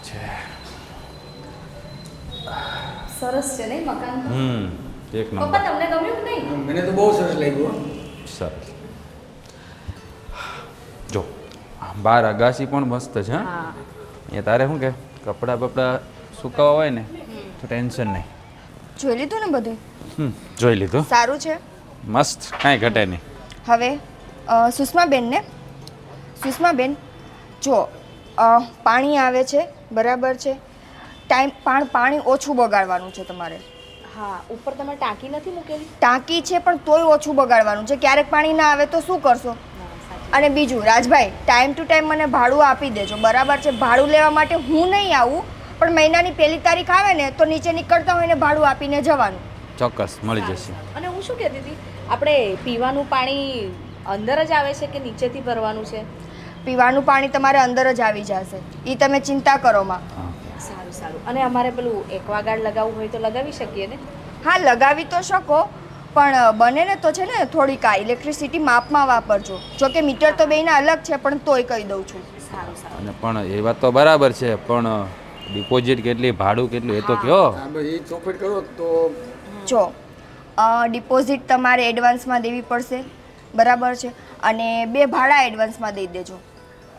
છે. સરસ છે નહીં મકાન? એક પપ્પા નંબર. તમને ગમ્યું કે નહીં? મને તો બહુ સરસ લાગ્યું હો. સરસ. જો બહાર અગાસી પણ મસ્ત છે. હા, હા. અહીંયા તારે શું કે કપડાં બપડા સુકાવા હોય ને તો ટેન્શન નહીં. જોઈ લીધું ને બધું? જોઈ લીધું. સારું છે. મસ્ત, કાંઈ ઘટે નહીં. હવે સુષ્માબેન ને સુષ્માબેન જો પાણી આવે છે બરાબર છે, પાણી ઓછું બગાડવાનું છે તમારે. હા, ઉપર તમે ટાંકી નથી મૂકેલી? ટાંકી છે પણ તોય ઓછું બગાડવાનું છે. ક્યારેક પાણી ના આવે તો શું કરશો? અને બીજું રાજભાઈ, ટાઈમ ટુ ટાઈમ મને ભાડું આપી દેજો બરાબર છે. ભાડું લેવા માટે હું નહીં આવું, પણ મહિનાની પહેલી તારીખ આવે ને તો નીચે નીકળતા હોય ને ભાડું આપીને જવાનું. ચોક્કસ મળી જશે. અને હું શું કહેતી હતી, આપણે પીવાનું પાણી અંદર જ આવે છે કે નીચેથી ભરવાનું છે? પીવાનું પાણી તમારે અંદર જ આવી જશે, એ તમે ચિંતા કરો માં. હા. સારું સારું. અને અમારે પેલું એક્વાગાર્ડ લગાવવું હોય તો લગાવી શકીએ ને? હા, લગાવી તો શકો, પણ બને ને તો છે ને થોડીક આ ઇલેક્ટ્રિસિટી માપમાં વાપરજો. જો કે મીટર તો બેયના અલગ છે, પણ તોય કહી દઉં છું. સારું સારું. અને પણ એ વાત તો બરાબર છે, પણ ડિપોઝિટ કેટલી, ભાડું કેટલું એ તો કયો. હા બસ એ ચોખવટ કરો તો જો ડિપોઝિટ તમારે એડવાન્સમાં દેવી પડશે બરાબર છે, અને 2 ભાડા એડવાન્સમાં દઈ દેજો.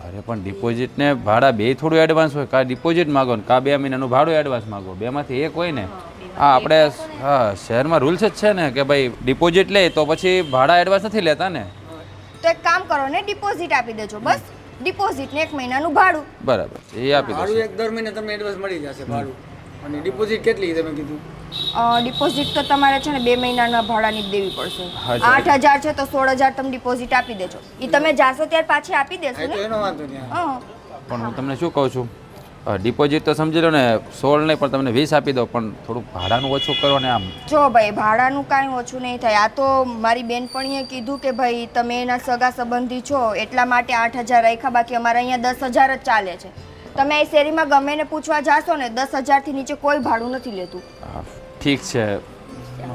અરે પણ ડિપોઝિટ ને ભાડા બે થોડું એડવાન્સ હોય. કા ડિપોઝિટ માગો ને કા 2 મહિનાનું ભાડું એડવાન્સ માગો, બેમાંથી એક હોય ને. હા, આપણે હા શહેરમાં રૂલ્સ જ છે ને કે ભાઈ ડિપોઝિટ લે તો પછી ભાડા એડવાન્સ નથી લેતા ને. તો એક કામ કરો ને, ડિપોઝિટ આપી દેજો બસ. ડિપોઝિટ ને 1 મહિનાનું ભાડું. બરાબર, એ આપી ભાડું દો. એક દર મહિને તમને એડવાન્સ મળી જશે ભાડું. અને ડિપોઝિટ કેટલી તમે કીધું? ડિપોઝિટ તો તમારે છે ને 2 મહિનાના ભાડાની જ દેવી પડશે. હા, 8,000 છે તો 16,000 તમે ડિપોઝિટ આપી દેજો. એ તમે જાશો ત્યારે પાછી આપી દેશો હા તો ને. એનો વાંધો નહીં. હા. પણ હું તમને શું કહું છું, ડિપોઝિટ તો સમજી લો ને 16 નહીં પણ તમને 20 આપી દો, પણ થોડુંક ભાડાનું ઓછું કરો ને. આમ જો ભાઈ, ભાડાનું કાંઈ ઓછું નહીં થાય. આ તો મારી બેનપણીએ કીધું કે ભાઈ તમે એના સગા સંબંધી છો એટલા માટે 8,000 રાખ્યા, બાકી અમારે અહીંયા 10,000 જ ચાલે છે. તમે એ શેરીમાં ગમે ને પૂછવા જાશો ને 10,000 થી નીચે કોઈ ભાડું નથી લેતું. ઠીક છે,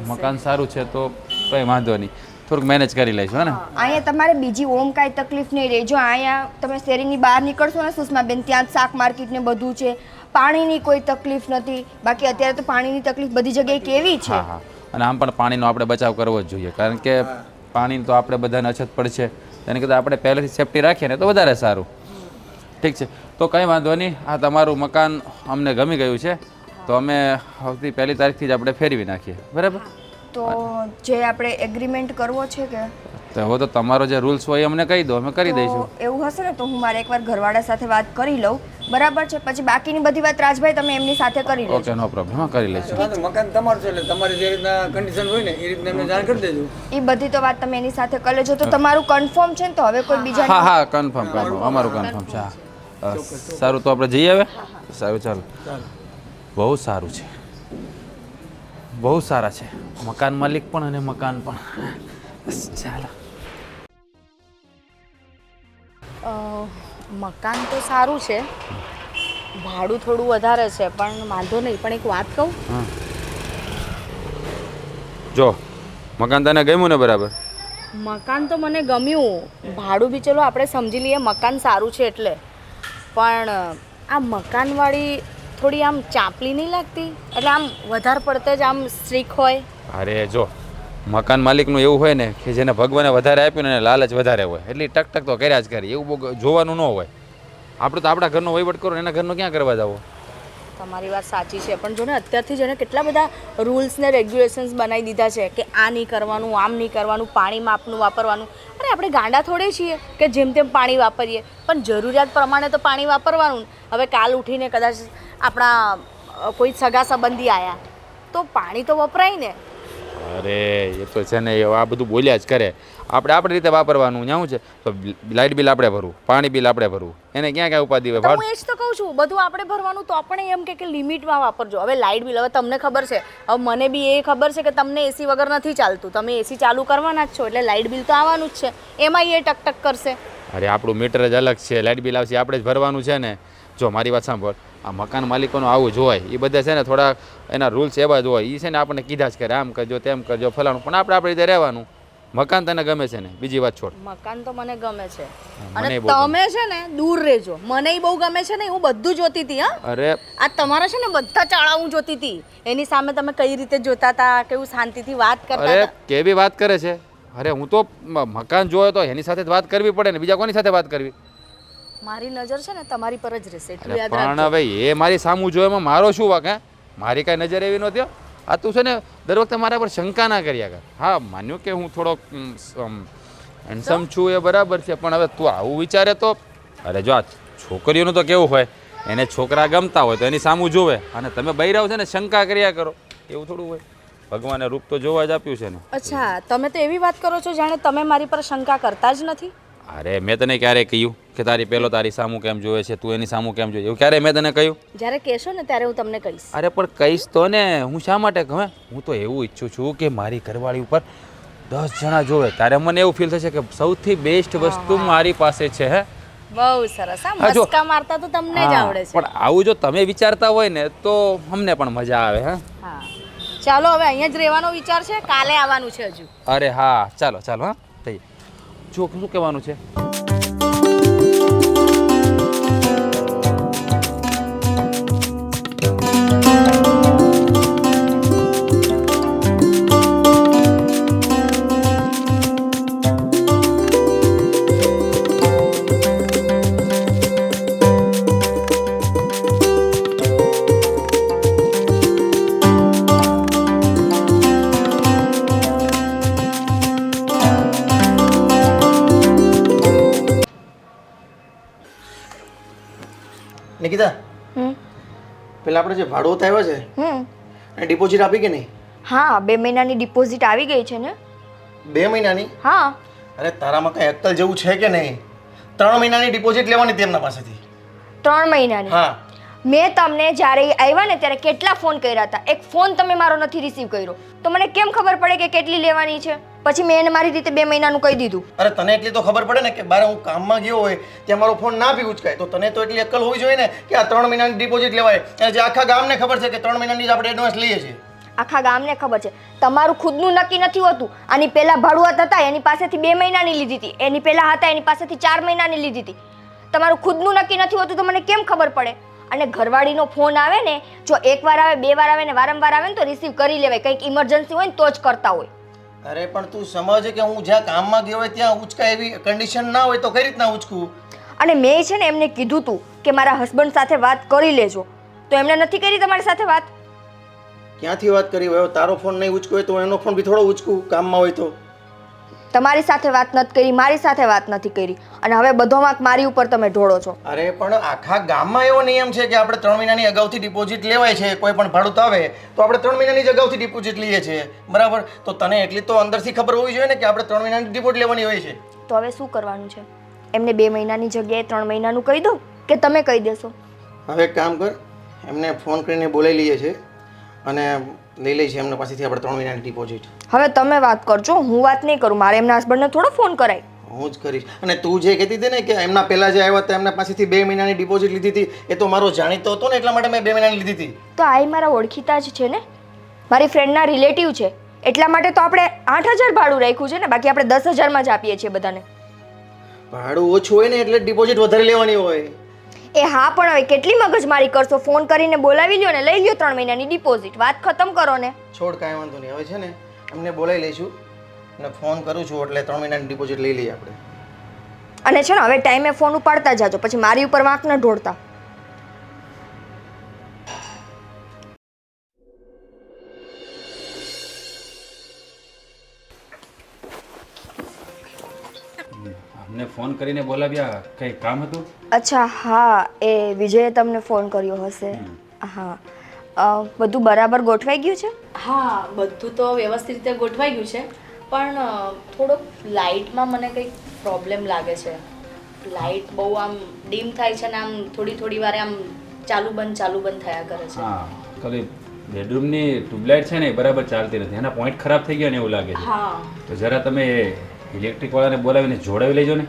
મકાન સારું છે તો કંઈ વાંધો નહીં, થોડુંક મેનેજ કરી લઈશું હે ને. અહીંયા તમારે બીજી ઓમ કાંઈ તકલીફ નહીં રહે. જો અહીંયા તમે શેરીની બહાર નીકળશો ને સુષ્માબેન, ત્યાં જ શાક માર્કેટ ને બધું છે, પાણીની કોઈ તકલીફ નથી. બાકી અત્યારે તો પાણીની તકલીફ બધી જગ્યાએ કેવી છે. હા હા, અને આમ પણ પાણીનો આપણે બચાવ કરવો જ જોઈએ, કારણ કે પાણીની તો આપણે બધાને અછત પડશે. એને કરતાં આપણે પહેલેથી સેફટી રાખીએ ને તો વધારે સારું. ઠીક છે, તો કંઈ વાંધો નહીં. આ તમારું મકાન અમને ગમી ગયું છે, તો અમે આવતી 1 તારીખથી જ આપણે ફેરવી નાખીએ, બરાબર? તો જે આપણે એગ્રીમેન્ટ કરવો છે કે તો હવે તો તમારો જે રૂલ્સ હોય એ અમને કહી દો, અમે કરી દઈશું. તો એવું હશે ને તો હું મારે એકવાર ઘરવાળા સાથે વાત કરી લઉં બરાબર છે. પછી બાકીની બધી વાત રાજભાઈ તમે એમની સાથે કરી લેજો. ઓકે, નો પ્રોબ્લેમ, હા કરી લઈશું. હા તો મકાન તમારું છે એટલે તમારી જે રીતના કન્ડિશન હોય ને એ રીતના એમને જાણ કરી દેજો. એ બધી તો વાત તમે એની સાથે કરી લેજો. તો તમારું કન્ફર્મ છે ને? તો હવે કોઈ બીજા હા હા, કન્ફર્મ કન્ફર્મ, અમારું કન્ફર્મ છે. હા, સારું, તો આપણે જઈએ હવે. સારું, ચાલો. બહુ સારું છે, બહુ સારા છે મકાન માલિક પણ અને મકાન પણ. બસ ચાલો. મકાન તો સારું છે, ભાડું થોડું વધારે છે, પણ વાંધો નહીં. પણ એક વાત કહું, હા, જો મકાન તને ગમ્યું ને? બરાબર. મકાન તો મને ગમ્યું, ભાડું બી ચલો આપણે સમજી લઈએ મકાન સારું છે એટલે. પણ આ મકાનવાળી થોડી આમ ચાંપલી નહીં લાગતી? એટલે આમ વધારે પડતે જ આમ સ્ટ્રીક હોય. અરે જો મકાન માલિકનું એવું હોય ને કે જેને ભગવાને વધારે આપ્યું ને એને લાલચ વધારે હોય, એટલે ટક તો કર્યા જ કરે. એવું બહુ જોવાનું ન હોય. આપણે તો આપણા ઘરનો વહીવટ કરો, એના ઘરનો ક્યાં કરવા જાવ? તમારી વાત સાચી છે, પણ જો ને અત્યારથી જ એને કેટલા બધા રૂલ્સ ને રેગ્યુલેશન્સ બનાવી દીધા છે કે આ નહીં કરવાનું, આમ નહીં કરવાનું, પાણી માપનું વાપરવાનું. અરે આપણે ગાંડા થોડે છીએ કે જેમ તેમ પાણી વાપરીએ, પણ જરૂરિયાત પ્રમાણે તો પાણી વાપરવાનું. હવે કાલ ઉઠીને કદાચ આપણા કોઈ સગા સંબંધી આવ્યા તો પાણી તો વપરાય ને. અરે એ તો છે ને, આ બધું બોલ્યા જ કરે. આપણે આપણી રીતે વાપરવાનું. ત્યાં શું છે, તો લાઇટ બિલ આપણે ભરવું, પાણી બિલ આપણે ભરવું, એને ક્યાં ક્યાં ઉપાધિ હોય? હું એ જ તો કહું છું, બધું આપણે ભરવાનું, તો આપણે એમ કે લિમિટમાં વાપરજો. હવે લાઇટ બિલ, હવે તમને ખબર છે, હવે મને બી એ ખબર છે કે તમને એસી વગર નથી ચાલતું, તમે એસી ચાલુ કરવાના જ છો, એટલે લાઇટ બિલ તો આવવાનું જ છે. એમાં એ ટક કરશે. અરે આપણું મીટર જ અલગ છે, લાઇટ બિલ આવશે, આપણે જ ભરવાનું છે ને. જો મારી વાત સાંભળ, આ મકાન માલિકોનું આવું જ હોય. એ બધા છે ને થોડા એના રૂલ્સ એવા જ હોય. એ છે ને આપણને કીધા જ કરે, આમ કરજો તેમ કરજો ફલાણું, પણ આપણે આપણી રીતે રહેવાનું. મકાન તને ગમે છે ને, બીજી વાત છોડ. મકાન તો મને ગમે છે મને અને બહુ ગમે. તમે છે ને દૂર રહેજો. મને બહુ ગમે છે ને, હું બધું જોતી હતી. હા, અરે આ તમારા છે ને બધા ચાળા હું જોતી હતી. એની સામે તમે કઈ રીતે જોતા હતા, કેવું શાંતિથી વાત કરતા અરે હતા. કેવી વાત કરે છે. અરે હું તો મકાન જોયો તો એની સાથે જ વાત કરવી પડે ને, બીજા કોની સાથે વાત કરવી? મારી નજર છે ને તમારી પર જ રહેશે, એટલું અરે યાદ પણ રાખજો. હવે એ મારી સામું જોયો એમાં મારો શું વાંક? હે, મારી કાંઈ નજર એવી નહોતી હો. આ તું છે ને દર વખતે મારા પર શંકા ના કર્યા કર. હા, માન્યું કે હું થોડોક હેન્ડસમ છું એ બરાબર છે, પણ હવે તું આવું વિચારે તો અરે જો આ છોકરીઓનું તો કેવું હોય, એને છોકરા ગમતા હોય તો એની સામું જોવે, અને તમે બૈરાઓ છે ને શંકા કર્યા કરો, એવું થોડું હોય. ભગવાને રૂપ તો જોવા જ આપ્યું છે ને. અચ્છા, તમે તો એવી વાત કરો છો જાણે તમે મારી પર શંકા કરતા જ નથી. અરે મેં તને ક્યારે કહ્યું કે તારી પેલો તારી સામું કેમ જોવે છે, તું એની સામું કેમ જોઈએ? એવું ક્યારે મેં તને કહ્યું? જ્યારે કહેશો ને ત્યારે હું તમને કહીશ. અરે પણ કહીશ તો ને. હું શા માટે કહું? હું તો એવું ઈચ્છું છું કે મારી ઘરવાળી ઉપર 10 જણા જોવે, ત્યારે મને એવું ફીલ થશે કે સૌથી બેસ્ટ વસ્તુ મારી પાસે છે. હે, બહુ સરસ. આ હા, જો. મસ્કા મારતા તો તમને જ હા, આવડે છે. પણ આવું જો તમે વિચારતા હોય ને તો અમને પણ મજા આવે. હા, હા, ચાલો હવે અહીંયા જ રહેવાનો વિચાર છે, કાલે આવવાનું છે હજુ. અરે હા, ચાલો ચાલો. હા, થઈ જો શું કહેવાનું છે? નિકિતા, પેલા આપણે જે ભાડું આવ્યો છે એ ડિપોઝિટ આપી કે નહીં? હા, 2 મહિનાની ડિપોઝિટ આવી ગઈ છે ને. 2 મહિનાની? હા, અરે તારામાં કઈ અક્કલ જેવું છે કે નહીં? 3 મહિનાની ડિપોઝિટ લેવાની તેમના પાસેથી. 3 મહિનાની. હા, મેં તમને જ્યારે આવ્યા ને ત્યારે કેટલા ફોન કર્યા હતા, એક ફોન તમે મારો નથી રિસીવ કર્યો, તો મને કેમ ખબર પડે કે કેટલી લેવાની છે? પછી મેં એને મારી રીતે 2 મહિનાનું કહી દીધું. અરે તને એટલી તો ખબર પડે ને કે બારે હું કામમાં ગયો હોય ત્યાં મારો ફોન ના બી ઉચકાય, તો તને તો એટલી અક્કલ હોવી જોઈએ ને કે આ 3 મહિનાની ડિપોઝિટ લેવાય. અને જે આખા ગામને ખબર છે કે 3 મહિનાની જ આપણે એડવાન્સ લઈએ છીએ. આખા ગામને ખબર છે. તમારું ખુદનું નક્કી નથી હોતું. આની પહેલા ભાડુઆત હતા એની પાસેથી 2 મહિનાની લીધી હતી, એની પહેલા હતા એની પાસેથી 4 મહિનાની લીધી હતી. તમારું ખુદનું નક્કી નથી હોતું તો મને કેમ ખબર પડે? અને ઘરવાળીનો ફોન આવે ને, જો એકવાર આવે, 2 વાર આવે ને વારંવાર આવે ને તો રિસીવ કરી લેવાય. કંઈક ઇમરજન્સી હોય ને તો જ કરતા હોય. અરે પણ તું સમજ કે હું જ્યાં કામમાં ગયો હોય ત્યાં ઉચકાય એવી કન્ડિશન ના હોય તો કઈ રીતના ઉચકું? અને મેં છે ને એમને કીધું તું કે મારા હસબન્ડ સાથે વાત કરી લેજો, તો એમણે નથી કરી તમારી સાથે વાત. ક્યાંથી વાત કરી હોય? તારો ફોન નહીં ઉચક્યો હોય તો એનો ફોન બી થોડો ઉચકું કામમાં હોય તો. તમારી સાથે વાત નથી કરી, મારી સાથે વાત નથી કરી, અને હવે બધો વાંક મારી ઉપર તમે ઢોળો છો. અરે પણ આખા ગામમાં એવો નિયમ છે કે આપણે 3 મહિનાની અગાઉથી ડિપોઝિટ લેવાય છે. કોઈ પણ ભાડું આવે તો આપણે 3 મહિનાની જ અગાઉથી ડિપોઝિટ લઈએ છીએ, બરાબર? તો તને એટલી તો અંદરથી ખબર હોવી જોઈએ ને કે આપણે 3 મહિનાની ડિપોઝિટ લેવાની હોય છે. તો હવે શું કરવાનું છે? એમને 2 મહિનાની જગ્યાએ 3 મહિનાનું કહી દો કે તમે કહી દેશો? હવે એક કામ કર, એમને ફોન કરીને બોલાવી લઈએ છીએ અને લઈ લઈએ છીએ એમના પાસેથી આપણે 3 મહિનાની ડિપોઝિટ. હવે તમે વાત કરજો, હું વાત નહીં કરું. મારે એમના હસબન્ડને થોડો ફોન કરાય. હું જ કરીશ. અને તું જે કહેતી હતી ને કે એમના પહેલા જે આવ્યા હતા એમના પાસેથી 2 મહિનાની ડિપોઝિટ લીધી હતી, એ તો મારો જાણીતો હતો ને, એટલા માટે મેં 2 મહિનાની લીધી હતી. તો આ મારા ઓળખીતા જ છે ને, મારી ફ્રેન્ડના રિલેટિવ છે, એટલા માટે તો આપણે 8000 ભાડું રાખ્યું છે ને, બાકી આપણે 10000માં જ આપીએ છીએ બધાને. ભાડું ઓછું હોય ને એટલે ડિપોઝિટ વધારે લેવાની હોય. એ હા, પણ હવે કેટલી મગજમારી કરશો? ફોન કરીને બોલાવી લ્યો ને લઈ લ્યો 3 મહિનાની ડિપોઝિટ, વાત ખતમ કરો ને. છોડ, કાંઈ વાંધો નહીં. હવે છે ને એમને બોલાવી લઈશું અને ફોન કરું છું એટલે 3 મહિનાની ડિપોઝિટ લઈ લઈએ આપણે. અને છે ને હવે ટાઈમે ફોન ઉપાડતા જાજો, પછી મારી ઉપર વાંક ન ઢોળતા. અમને ફોન કરીને બોલાવ્યા, કંઈ કામ હતું? અચ્છા, હા, એ વિજયે તમને ફોન કર્યો હશે. હા, બધું બરાબર ગોઠવાઈ ગયું છે? હા, બધું તો વ્યવસ્થિત રીતે ગોઠવાઈ ગયું છે, પણ થોડોક લાઇટમાં મને કંઈક પ્રોબ્લેમ લાગે છે. લાઇટ બહુ આમ ડીમ થાય છે ને આમ થોડી વારે આમ ચાલુ બંધ થયા કરે છે. હા, ખાલી બેડરૂમની ટ્યુબલાઇટ છે ને એ બરાબર ચાલતી નથી, એના પોઈન્ટ ખરાબ થઈ ગયા ને એવું લાગે છે. હા, તો જરા તમે ઇલેક્ટ્રિક વાળાને બોલાવીને જોડાવી લેજો ને.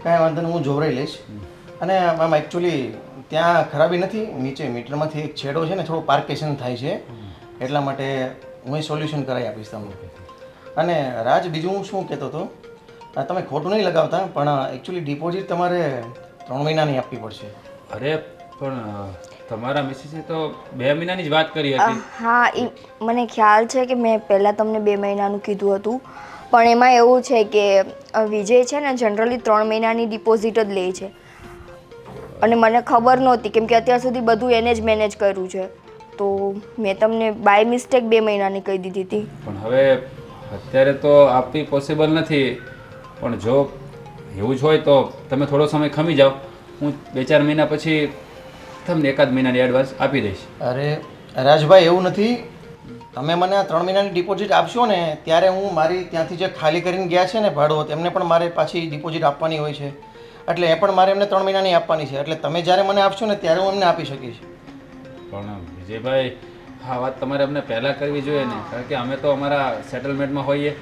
કાંઈ વાંધો નહીં, હું જોવરાઈ લઈશ. અને આમ એકચ્યુઅલી ત્યાં ખરાબી નથી, નીચે મીટરમાંથી એક છેડો છે ને થોડું પાર્કેશન થાય છે, એટલા માટે હું એ સોલ્યુશન કરાવી આપીશ તમને. અને રાજ બીજું હું શું કહેતો હતો તમે ખોટું નહીં લગાવતા પણ એકચ્યુઅલી ડિપોઝિટ તમારે 3 મહિનાની આપવી પડશે. અરે પણ તમારા મિસિસે તો 2 મહિનાની જ વાત કરી હતી. હા એ મને ખ્યાલ છે કે મેં પહેલાં તમને 2 મહિનાનું કીધું હતું, પણ એમાં એવું છે કે વિજય છે ને જનરલી 3 મહિનાની ડિપોઝિટ જ લે છે, અને મને ખબર નહોતી કેમ કે અત્યાર સુધી બધું એને જ મેનેજ કર્યું છે, તો મેં તમને બાય મિસ્ટેક 2 મહિનાની કહી દીધી હતી. પણ હવે અત્યારે તો આપવી પોસિબલ નથી, પણ જો એવું જ હોય તો તમે થોડો સમય ખમી જાઓ, હું 2-4 મહિના પછી તમને 1 મહિનાની એડવાન્સ આપી દઈશ. અરે રાજભાઈ એવું નથી, તમે મને આ 3 મહિનાની ડિપોઝિટ આપશો ને ત્યારે હું મારી ત્યાંથી જે ખાલી કરીને ગયા છે ને ભાડું એમને પણ મારે પાછી ડિપોઝિટ આપવાની હોય છે, એટલે એ પણ મારે એમને 3 મહિનાની આપવાની છે, એટલે તમે જ્યારે મને આપશો ને ત્યારે હું એમને આપી શકીશ. પણ વિજયભાઈ હા વાત તમારે અમને પહેલાં કરવી જોઈએ ને, કારણ કે અમે તો અમારા સેટલમેન્ટમાં હોઈએ.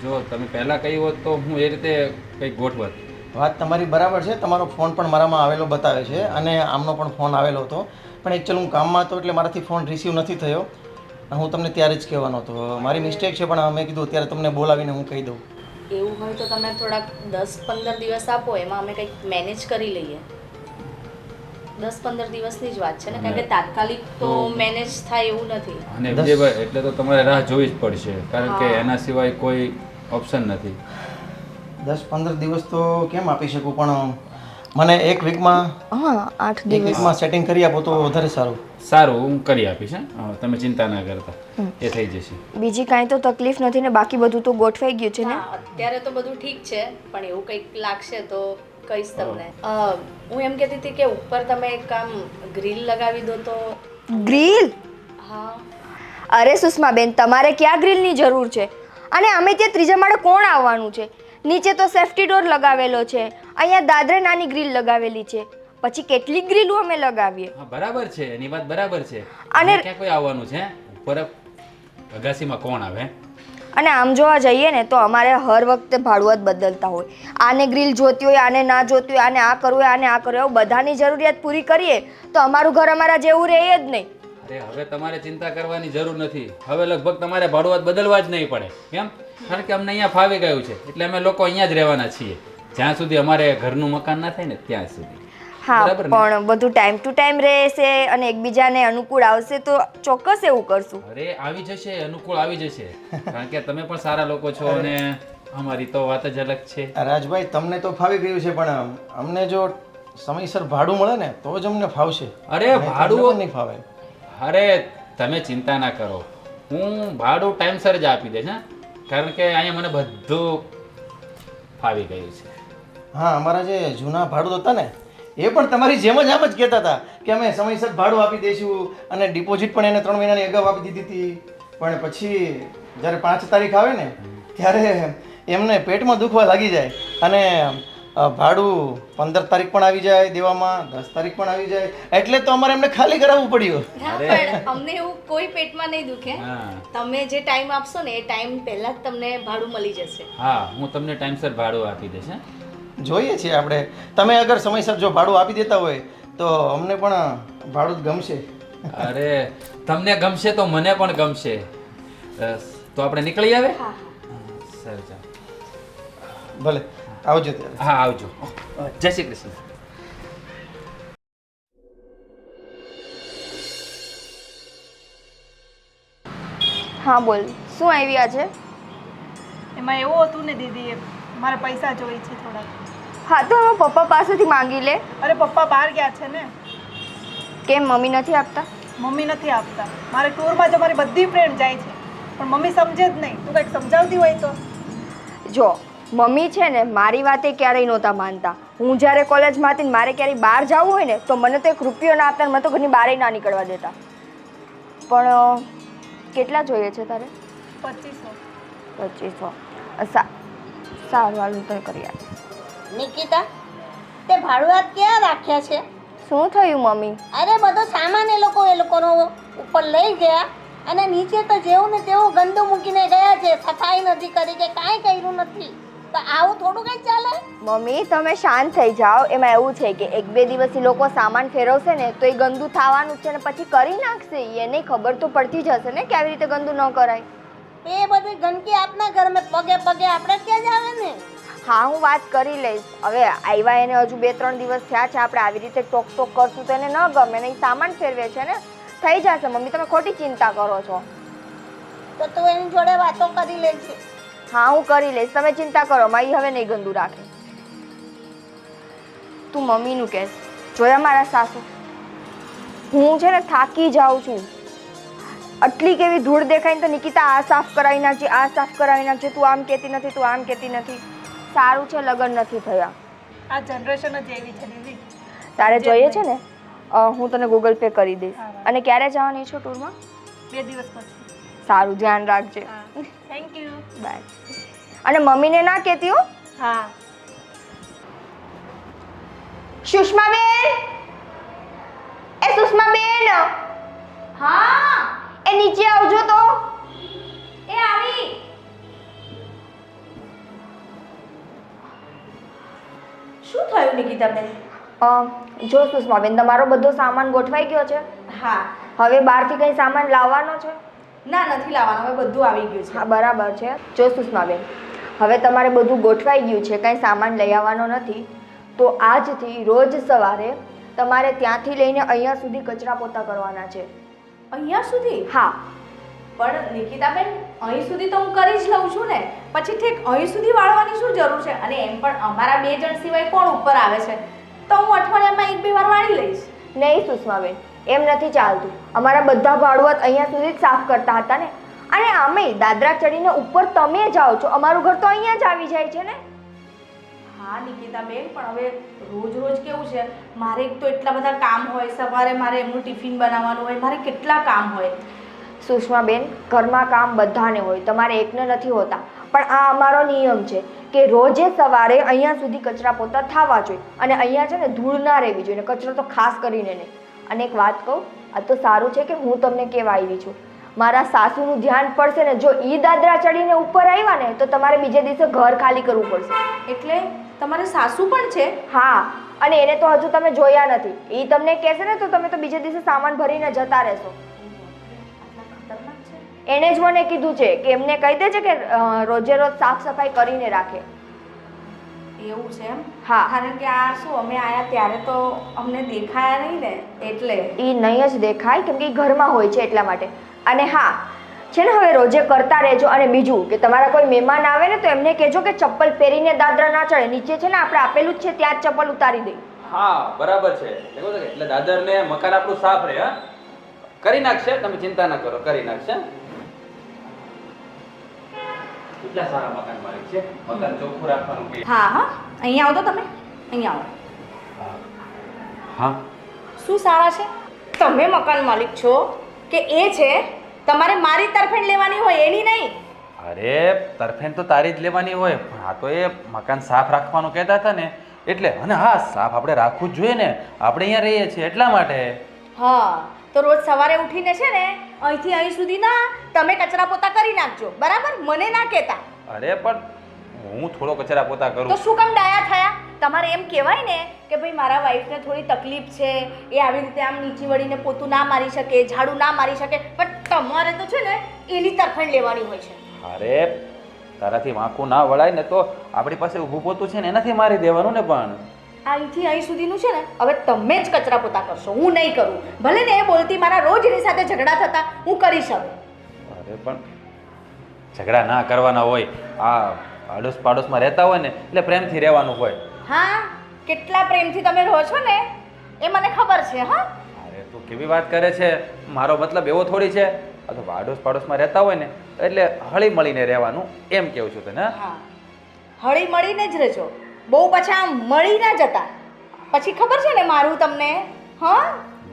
જો તમે પહેલાં કહ્યું હોત તો હું એ રીતે કંઈક ગોઠવત. વાત તમારી બરાબર છે, તમારો ફોન પણ મારામાં આવેલો બતાવે છે અને આમનો પણ ફોન આવેલો હતો, પણ એકચ્યુઅલ હું કામમાં હતો એટલે મારાથી ફોન રિસીવ નથી થયો. હું તમને ત્યારે જ કહેવાનો હતો, મારી મિસ્ટેક છે, પણ મેં કીધું અત્યારે તમને બોલાવીને હું કહી દઉં. એવું હોય તો તમે થોડાક 10-15 દિવસ આપો, એમાં અમે કંઈક મેનેજ કરી લઈએ. 10-15 દિવસની જ વાત છે ને, કારણ કે તાત્કાલિક તો મેનેજ થાય એવું નથી. અને વિજયભાઈ એટલે તો તમારે રાહ જોવી જ પડશે, કારણ કે એના સિવાય કોઈ ઓપ્શન નથી. 10-15 દિવસ તો કેમ આપી શકું, પણ મને એક વીકમાં હા 8 એક વીકમાં સેટિંગ કરી આપો તો વધારે સારું. સારું હું કરી આપીશ. હા તમે ચિંતા ના કરતા, એ થઈ જશે. બીજી કાંઈ તો તકલીફ નથી ને, બાકી બધું તો ગોઠવાઈ ગયું છે ને? હા, અત્યારે તો બધું ઠીક છે, પણ એવું કંઈક લાગશે તો કહીશ તમને. હું એમ કહેતી હતી કે ઉપર તમે એક કામ ગ્રીલ લગાવી દો તો. ગ્રીલ? હા. અરે સુષ્માબેન, તમારે ક્યાં ગ્રીલની જરૂર છે? અને અમે ત્યાં ત્રીજા માળે કોણ આવવાનું છે? નીચે તો સેફ્ટી ડોર લગાવેલો છે, અહીંયા દાદરે નાની ગ્રીલ લગાવેલી છે, પછી કેટલીક ગ્રીલો અમે લગાવીએ. હા બરાબર છે, એની વાત બરાબર છે. અને ક્યાં કોઈ આવવાનું છે ઉપર અગાસીમાં કોણ આવે? અને આમ જોવા જઈએ ને તો અમારે હર વખતે ભાડું જ બદલતા હોય. આને ગ્રીલ જોતી હોય, આને ના જોતી હોય, આને આ કરવું હોય, આને આ કરવું હોય, બધાની જરૂરિયાત પૂરી કરીએ તો અમારું ઘર અમારા જેવું રહે જ નહીં. અરે હવે તમારે ચિંતા કરવાની જરૂર નથી. હવે લગભગ તમારે ભાડુઆત બદલવા જ નહીં પડે. કેમ? કારણ કે અમને અહીંયા ફાવી ગયું છે, એટલે અમે લોકો અહીંયા જ રહેવાના છીએ, જ્યાં સુધી અમારે ઘરનું મકાન ના થાય ને ત્યાં સુધી. હા, બરાબર ને? પણ બધું ટાઈમ ટુ ટાઈમ રહેશે અને એકબીજાને અનુકૂળ આવશે તો ચોક્કસ એવું કરશું. અરે આવી જશે, અનુકૂળ આવી જશે, કારણ કે તમે પણ સારા લોકો છો અને અમારી તો વાત જ અલગ છે. રાજભાઈ તમને તો ફાવી ગયું છે, પણ અમને જો સમયસર ભાડું મળે ને તો જ અમને ફાવશે. અરે નહીં તો ભાડું અમને નહીં ફાવે. અરે તમે ચિંતા ના કરો, હું ભાડું ટાઈમસર જ આપી દઈશ. હા, કારણ કે અહીંયા મને બધું ફાવી ગયું છે. હા, અમારા જે જૂના ભાડું હતા ને એ પણ તમારી જેમ જ આમ જ કહેતા હતા કે અમે સમયસર ભાડું આપી દઈશું અને ડિપોઝિટ પણ એને 3 મહિનાની અગાઉ આપી દીધી હતી, પણ પછી જ્યારે 5 તારીખ આવે ને ત્યારે એમને પેટમાં દુખવા લાગી જાય અને ભાડું 15 તારીખ પણ આવી જાય દેવામાં, 10 તારીખ પણ આવી જાય, એટલે તો અમારે એમને ખાલી કરાવવું પડ્યું. ના, પણ અમને એવું કોઈ પેટમાં નહીં દુખે. હા. તમે જે ટાઈમ આપશો ને એ ટાઈમ પહેલા જ તમને ભાડું મળી જશે. હા, હું તમને ટાઈમસર ભાડું આપી દઈશ. હા? જોઈએ છીએ આપણે, તમે અગર સમયસર જો ભાડું આપી દેતા હોય તો અમને પણ ભાડું જ ગમશે. અરે તમને ગમશે તો મને પણ ગમશે. તો આપણે નીકળી આવે? હા. સર ચાલો. ભલે આવજો ત્યારે. હા આવજો. જય શ્રી કૃષ્ણ. હા બોલ, શું આવી આજે? એમાં એવું હતું ને દીદી, મારે પૈસા જોઈએ છે થોડા. હા તો હવે પપ્પા પાસેથી માંગી લે. અરે પપ્પા બહાર ગયા છે ને, કેમ મમ્મી નથી આપતા? મમ્મી નથી આપતા. મારે ટૂરમાં જો મારી બધી ફ્રેન્ડ જાય છે, પણ મમ્મી સમજે જ નહીં. તું કંઈક સમજાવતી હોય તો. જો મમ્મી છે ને મારી વાતે ક્યારેય નહોતા માનતા. હું જ્યારે કોલેજમાં હતી ને મારે ક્યારેય બહાર જવું હોય ને તો મને તો 1 રૂપિયો ના આપતા, મને તો ઘરની બહાર ના નીકળવા દેતા. પણ કેટલા જોઈએ છે તારે? 2500. 2500. સારું હાલું તો કરી આપ. નિકિતા, તે ભાડુઆત ક્યાં રાખ્યા છે? શું થયું મમ્મી? અરે બધો સામાન એ લોકોનો ઉપર લઈ ગયા અને નીચે તો જેવું ને તેવું ગંદુ મૂકીને ગયા છે. સફાઈ નથી કરી કે કાંઈ કર્યું નથી. તો આવું થોડું કંઈ ચાલે? મમ્મી તમે શાંત થઈ જાઓ. એમાં એવું છે કે 1-2 દિવસથી લોકો સામાન ફેરવશે ને તો એ ગંદુ થવાનું છે ને પછી કરી નાખશે. એને ખબર તો પડતી જ હશે ને કે આવી રીતે ગંદુ ન કરાય. તો એ બધી ગંદકી આપના ઘરમાં પગે પગે આપણે ત્યાં જ આવે ને. હા હું વાત કરી લઈશ. હવે આવ્યા એને હજુ 2-3 દિવસ થયા છે, આપણે આવી રીતે ટોક ટોક કરશું તો એને ન ગમે ને. એ સામાન ફેરવે છે ને, થઈ જશે મમ્મી, તમે ખોટી ચિંતા કરો છો. તો તું એની જોડે વાતો કરી લેજે. હા હું કરી લઈશ, તમે ચિંતા કરો મારી હવે નહીં ગંદુ રાખે. તું મમ્મીનું કહેશ, જોયા મારા સાસુ, હું છે ને થાકી જાઉં છું. આટલી કેવી ધૂળ દેખાય ને તો નિકિતા આ સાફ કરાવી નાખજે, આ સાફ કરાવી નાખજે, તું આમ કહેતી નથી, તું આમ કહેતી નથી. સારું છે લગ્ન નથી થયા. આ જનરેશન જ એવી છે દીદી. તારે જોઈએ છે ને હું તને ગૂગલ પે કરી દઈશ. અને ક્યારે જવાની છો ટૂરમાં? 2 દિવસ પછી. સારું, ધ્યાન રાખજે. Thank you. બાય. અને મમ્મીને ના કહેતી હો. હા. સુષ્માબેન, એ સુષ્માબેન, હા એ નીચે આવજો તો. એ આવી. શું થયું નિકિતાબેન? જો સુષ્માબેન, તમારો બધો સામાન ગોઠવાઈ ગયો છે? હા. હવે બહારથી કંઈ સામાન લાવવાનો છે? ના, નથી લાવવાનું, હવે બધું આવી ગયું છે. હા બરાબર છે. જો સુષ્માબેન, હવે તમારે બધું ગોઠવાઈ ગયું છે, કંઈ સામાન લઈ આવવાનો નથી. તો આજથી રોજ સવારે તમારે ત્યાંથી લઈને અહીંયા સુધી કચરા પોતા કરવાના છે. અહીંયા સુધી? હા. પણ નિકિતાબેન, અહીં સુધી તો હું કરી જ લઉં છું ને, પછી ઠીક અહીં સુધી વાળવાની શું જરૂર છે? અને એમ પણ અમારા 2 જણ સિવાય કોણ ઉપર આવે છે? તો હું અઠવાડિયામાં 1-2 વાર વાળી લઈશ. નહીં સુષ્માબેન, એમ નથી ચાલતું. અમારા બધા ભાડુઆત અહીંયા સુધી જ સાફ કરતા હતા ને. અને આમે દાદરા ચડીને ઉપર તમે જાઓ છો, અમારું ઘર તો અહીંયા જ આવી જાય છે ને. હા નિકિતાબેન, પણ હવે રોજ રોજ કેવું છે, મારે એક તો એટલા બધા કામ હોય, સવારે મારે એમનું ટિફિન બનાવવાનું હોય, મારે કેટલા કામ હોય. સુષ્માબેન, ઘરમાં કામ બધાને હોય, તમારે એકને નથી હોતા. પણ આ અમારો નિયમ છે કે રોજે સવારે અહીંયા સુધી કચરા પોતા થવા જોઈએ. અને અહીંયા છે ને ધૂળ ના રહેવી જોઈએ, કચરો તો ખાસ કરીને નહીં. અને એક વાત કહું, આ તો સારું છે કે હું તમને કહેવા આવી છું. મારા સાસુનું ધ્યાન પડશે ને, જો ઈ દાદરા ચડીને ઉપર આવ્યા ને તો તમારે બીજે દિવસે ઘર ખાલી કરવું પડશે. એટલે તમારે સાસુ પણ છે? હા, અને એને તો હજુ તમે જોયા નથી. એ તમને કહેશે ને તો તમે તો બીજે દિવસે સામાન ભરીને જતા રહેશો. એણે જ મને કીધું છે કે એમને કહી દેજે કે રોજે રોજ સાફ સફાઈ કરીને રાખે. એવું છે એમ? હા. કારણ કે આ શું, અમે આયા ત્યારે તો અમને દેખાયા નહીં ને, એટલે. એ નહીં જ દેખાય કેમ કે ઈ ઘરમાં હોય છે એટલા માટે. અને હા છે ને, હવે રોજે કરતા રહેજો. અને બીજું કે તમારા કોઈ મહેમાન આવે ને તો એમને કહેજો કે ચપ્પલ પહેરીને દાદરા ના ચડે. નીચે છે ને આપણે આપેલું જ છે, ત્યાં જ ચપ્પલ ઉતારી દે. હા બરાબર છે. એટલે દાદર ને મકાન આપણું સાફ રહે. હા, કરી નાખશે, તમે ચિંતા ના કરો, કરી નાખશે. કેટલા સારા મકાન માલિક છે. મકાન ચોખ્ખું રાખવાનું કે. હા હા, અહીંયા આવો તો તમે, અહીંયા આવો. હા, શું સારા છે? તમે મકાન માલિક છો કે એ છે? તમારે મારી તરફેણ લેવાની હોય, એની નહીં. અરે તરફેણ તો તારી જ લેવાની હોય, પણ આ તો એ મકાન સાફ રાખવાનું કહેતા હતા ને એટલે. અને હા, સાફ આપણે રાખવું જ જોઈએ ને, આપણે અહીંયા રહીએ છીએ એટલા માટે. હા, તો રોજ સવારે ઉઠીને છે ને અહીંથી અહીં સુધી ના તમે કચરા પોતા કરી નાખજો, બરાબર? મને ના કહેતા. અરે પણ હું થોડો કચરા પોતા કરું. તો શું કામ ડાયા થયા? તમારે એમ કહેવાય ને કે ભાઈ મારા વાઈફને થોડી તકલીફ છે, એ આવી રીતે આમ નીચી વળીને પોતું ના મારી શકે, ઝાડુ ના મારી શકે, પણ તમારે તો છે ને એની તરફેણ લેવાની હોય છે. અરે તારાથી વાંકું ના વળાય ને તો આપણી પાસે ઊભું પોતું છે ને એનાથી મારી દેવાનું ને. પણ અહીંથી અહીં સુધીનું છે ને હવે તમે જ કચરા પોતા કરશો, હું નહીં કરું. ભલે ને એ બોલતી મારા રોજ એની સાથે ઝઘડા થતા, હું કરીશ હવે. અરે પણ ઝઘડા ના કરવાના હોય. આ આડોશ પાડોશમાં રહેતા હોય ને એટલે પ્રેમથી રહેવાનું હોય. હા, કેટલા પ્રેમથી તમે રહો છો ને એ મને ખબર છે. હા, અરે તું કેવી વાત કરે છે? મારો મતલબ એવો થોડી છે. આ તો આડોશ પાડોશમાં રહેતા હોય ને એટલે હળી મળીને રહેવાનું એમ કેવું છું તને. હા, હળી મળીને જ રહેજો, બહુ પાછા આમ મળી ના જતા. પછી ખબર છે ને મારું તમને. હા,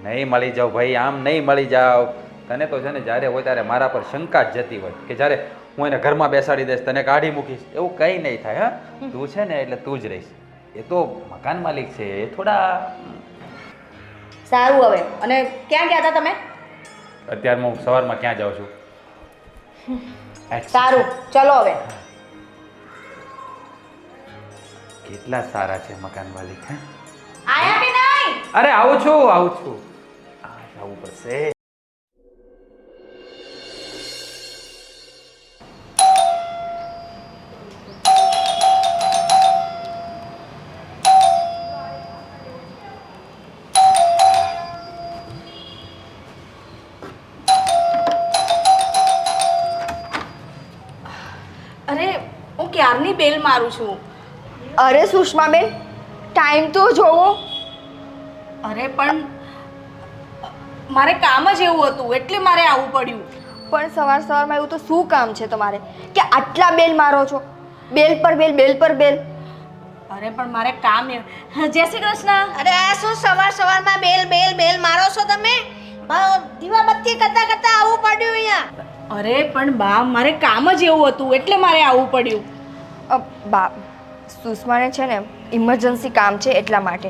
નહીં મળી જાવ ભાઈ, આમ નહીં મળી જાવ. તને તો છે ને જ્યારે હોય ત્યારે મારા પર શંકા જ જતી હોય કે જ્યારે હું એને ઘરમાં બેસાડી દઈશ, તને કાઢી મૂકીશ, એવું કંઈ નહીં થાય. હા, તું છે ને એટલે તું જ રહીશ. એ તો મકાન માલિક છે, એ થોડા. સારું. હવે અને ક્યાં ગયા હતા તમે? અત્યારે હું સવારમાં ક્યાં જાઉં છું? સારું, ચલો હવે. કેટલા સારા છે મકાન માલિક. હે, આયા કે નહીં? અરે આવું છું, આવું છું. જવું પડશે. ક્યારની બેલ મારું છું. અરે સુષ્માબેન, ટાઈમ તો જોવો. અરે પણ મારે કામ જ એવું હતું એટલે મારે આવવું પડ્યું. પણ સવારમાં એવું તો શું કામ છે તમારે કે આટલા બેલ મારો છો? બેલ પર બેલ, બેલ પર બેલ. અરે પણ મારે કામ જય શ્રી કૃષ્ણ. અરે આ શું સવારમાં બેલ બેલ બેલ મારો છો તમે? દીવાબત્તી કરતા કરતા આવવું પડ્યું અહીંયા. અરે પણ બા મારે કામ જ એવું હતું એટલે મારે આવવું પડ્યું. બા, સુષ્માને છે ને ઇમરજન્સી કામ છે એટલા માટે.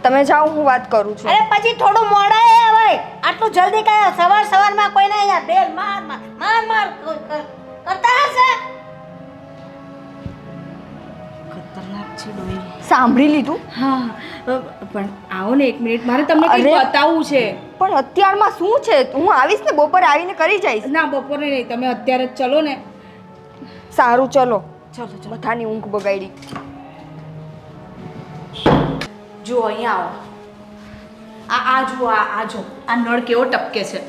તમે જાઓ, હું વાત કરું છું. અરે પછી થોડું મોડા હવે આટલું જલ્દી કાંઈ સવારમાં કોઈને અહીંયા બેલ માર માર માર માર કરતા હશે. ખતરનાક છે ડોઈ. સાંભળી લીધું? હા પણ આવો ને 1 મિનિટ, મારે તમને કંઈક અરે. બતાવવું છે. પણ અત્યારમાં શું છે? હું આવીશ ને, બપોરે આવીને કરી જઈશ. ના બપોરે નહીં, તમે અત્યારે જ ચલો ને. સારું, ચલો. ચલો ચલો. બધાની ઊંઘ બગાડી. જો અહીંયા આવો. આ જુઓ, આ જો આ નળ કેવો ટપકે છે.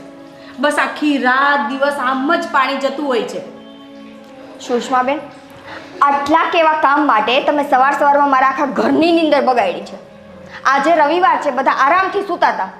બસ આખી રાત દિવસ આમ જ પાણી જતું હોય છે. સુષ્માબેન, આટલા કેવા કામ માટે તમે સવારમાં મારા આખા ઘરની નીંદર બગાડી છે. આજે રવિવાર છે, બધા આરામથી સૂતા હતા.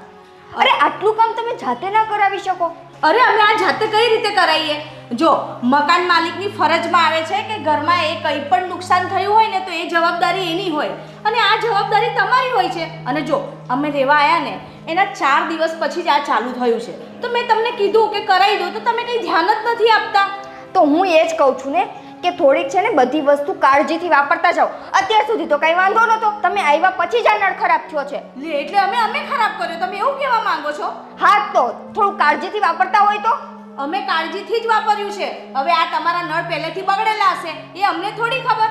અરે આટલું કામ તમે જાતે ના કરાવી શકો? અરે અમે આ જાતે કઈ રીતે કરાવીએ? જો મકાન માલિકની ફરજમાં આવે છે કે ઘરમાં એ કંઈ પણ નુકસાન થયું હોય ને તો એ જવાબદારી એની હોય અને આ જવાબદારી તમારી હોય છે. અને જો અમે રહેવા આવ્યા ને એના 4 દિવસ પછી જ આ ચાલુ થયું છે, તો મેં તમને કીધું કે કરાવી દો તો તમે કંઈ ધ્યાન જ નથી આપતા. તો હું એ જ કહું છું ને કે થોડીક છે ને બધી વસ્તુ કાળજીથી વાપરતા જાઓ. અત્યાર સુધી તો કંઈ વાંધો નહોતો, તમે આવ્યા પછી જ આ નળ ખરાબ થયો છે. લે એટલે અમે ખરાબ કર્યો, તમે એવું કહેવા માંગો છો? હા, તો થોડું કાળજીથી વાપરતા હોય તો. અમે કાળજીથી જ વાપર્યું છે. હવે આ તમારા નળ પહેલેથી બગડેલા હશે એ અમને થોડી ખબર.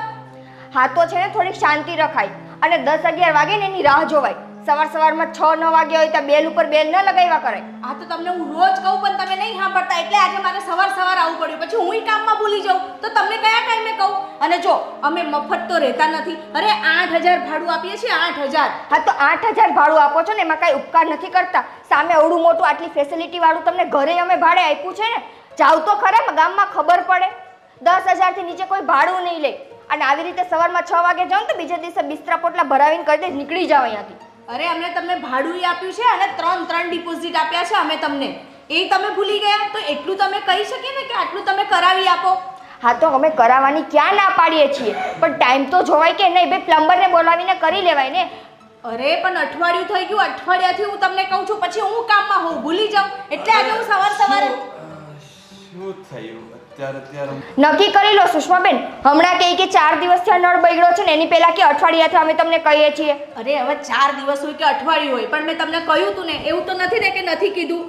હા તો છે ને થોડીક શાંતિ રખાય અને 10-11 વાગે ને એની રાહ જોવાય. સવારમાં 6-9 વાગ્યા હોય ત્યાં બેલ ઉપર બેલ ન લગાવ્યા કરાય. આ તો તમને હું રોજ કહું પણ તમે નહીં સાંભળતા, એટલે આજે મારે સવાર આવવું પડ્યું. પછી હું કામમાં ભૂલી જાઉં તો તમને કયા ટાઈમે કહું? અને જો અમે મફત તો રહેતા નથી. અરે 8,000 ભાડું આપીએ છીએ, 8,000. હા તો 8,000 ભાડું આપો છો ને, એમાં કાંઈ ઉપકાર નથી કરતા. સામે અવડું મોટું આટલી ફેસિલિટી વાળું તમને ઘરે અમે ભાડે આપ્યું છે ને. જાવ તો ખરા, ગામમાં ખબર પડે. 10,000 થી નીચે કોઈ ભાડું નહીં લે. અને આવી રીતે સવારમાં 6 વાગે જાઓ ને તો બીજા દિવસે બિસ્તરા પોટલા ભરાવીને કરી દે, નીકળી જાવ અહીંયાથી. અરે અમને તમને ભાડું આપ્યું છે અને 3 ડિપોઝિટ આપ્યા છે અમે તમને. એ તમે ભૂલી ગયા? તો એટલું તમે કહી શકીએ ને કે આટલું તમે કરાવી આપો. હા તો અમે કરાવવાની ક્યાં ના પાડીએ છીએ, પણ ટાઈમ તો જોવાય કે નહીં. ભાઈ પ્લમ્બરને બોલાવીને કરી લેવાય ને. અરે પણ અઠવાડિયું થઈ ગયું, અઠવાડિયાથી હું તમને કહું છું, પછી હું કામમાં હોઉં ભૂલી જાઉં, એટલે આજે હું સવારે શું થયું અત્યારે? નક્કી કરી લો સુષ્માબેન. હમણાં કહે કે 4 દિવસથી આ નળ બગડ્યો છે ને, એની પહેલા કે અઠવાડિયાથી અમે તમને કહીએ છીએ. અરે હવે 4 દિવસ હોય કે અઠવાડિયું હોય, પણ મેં તમને કહ્યું તું ને, એવું તો નથી ને કે નથી કીધું.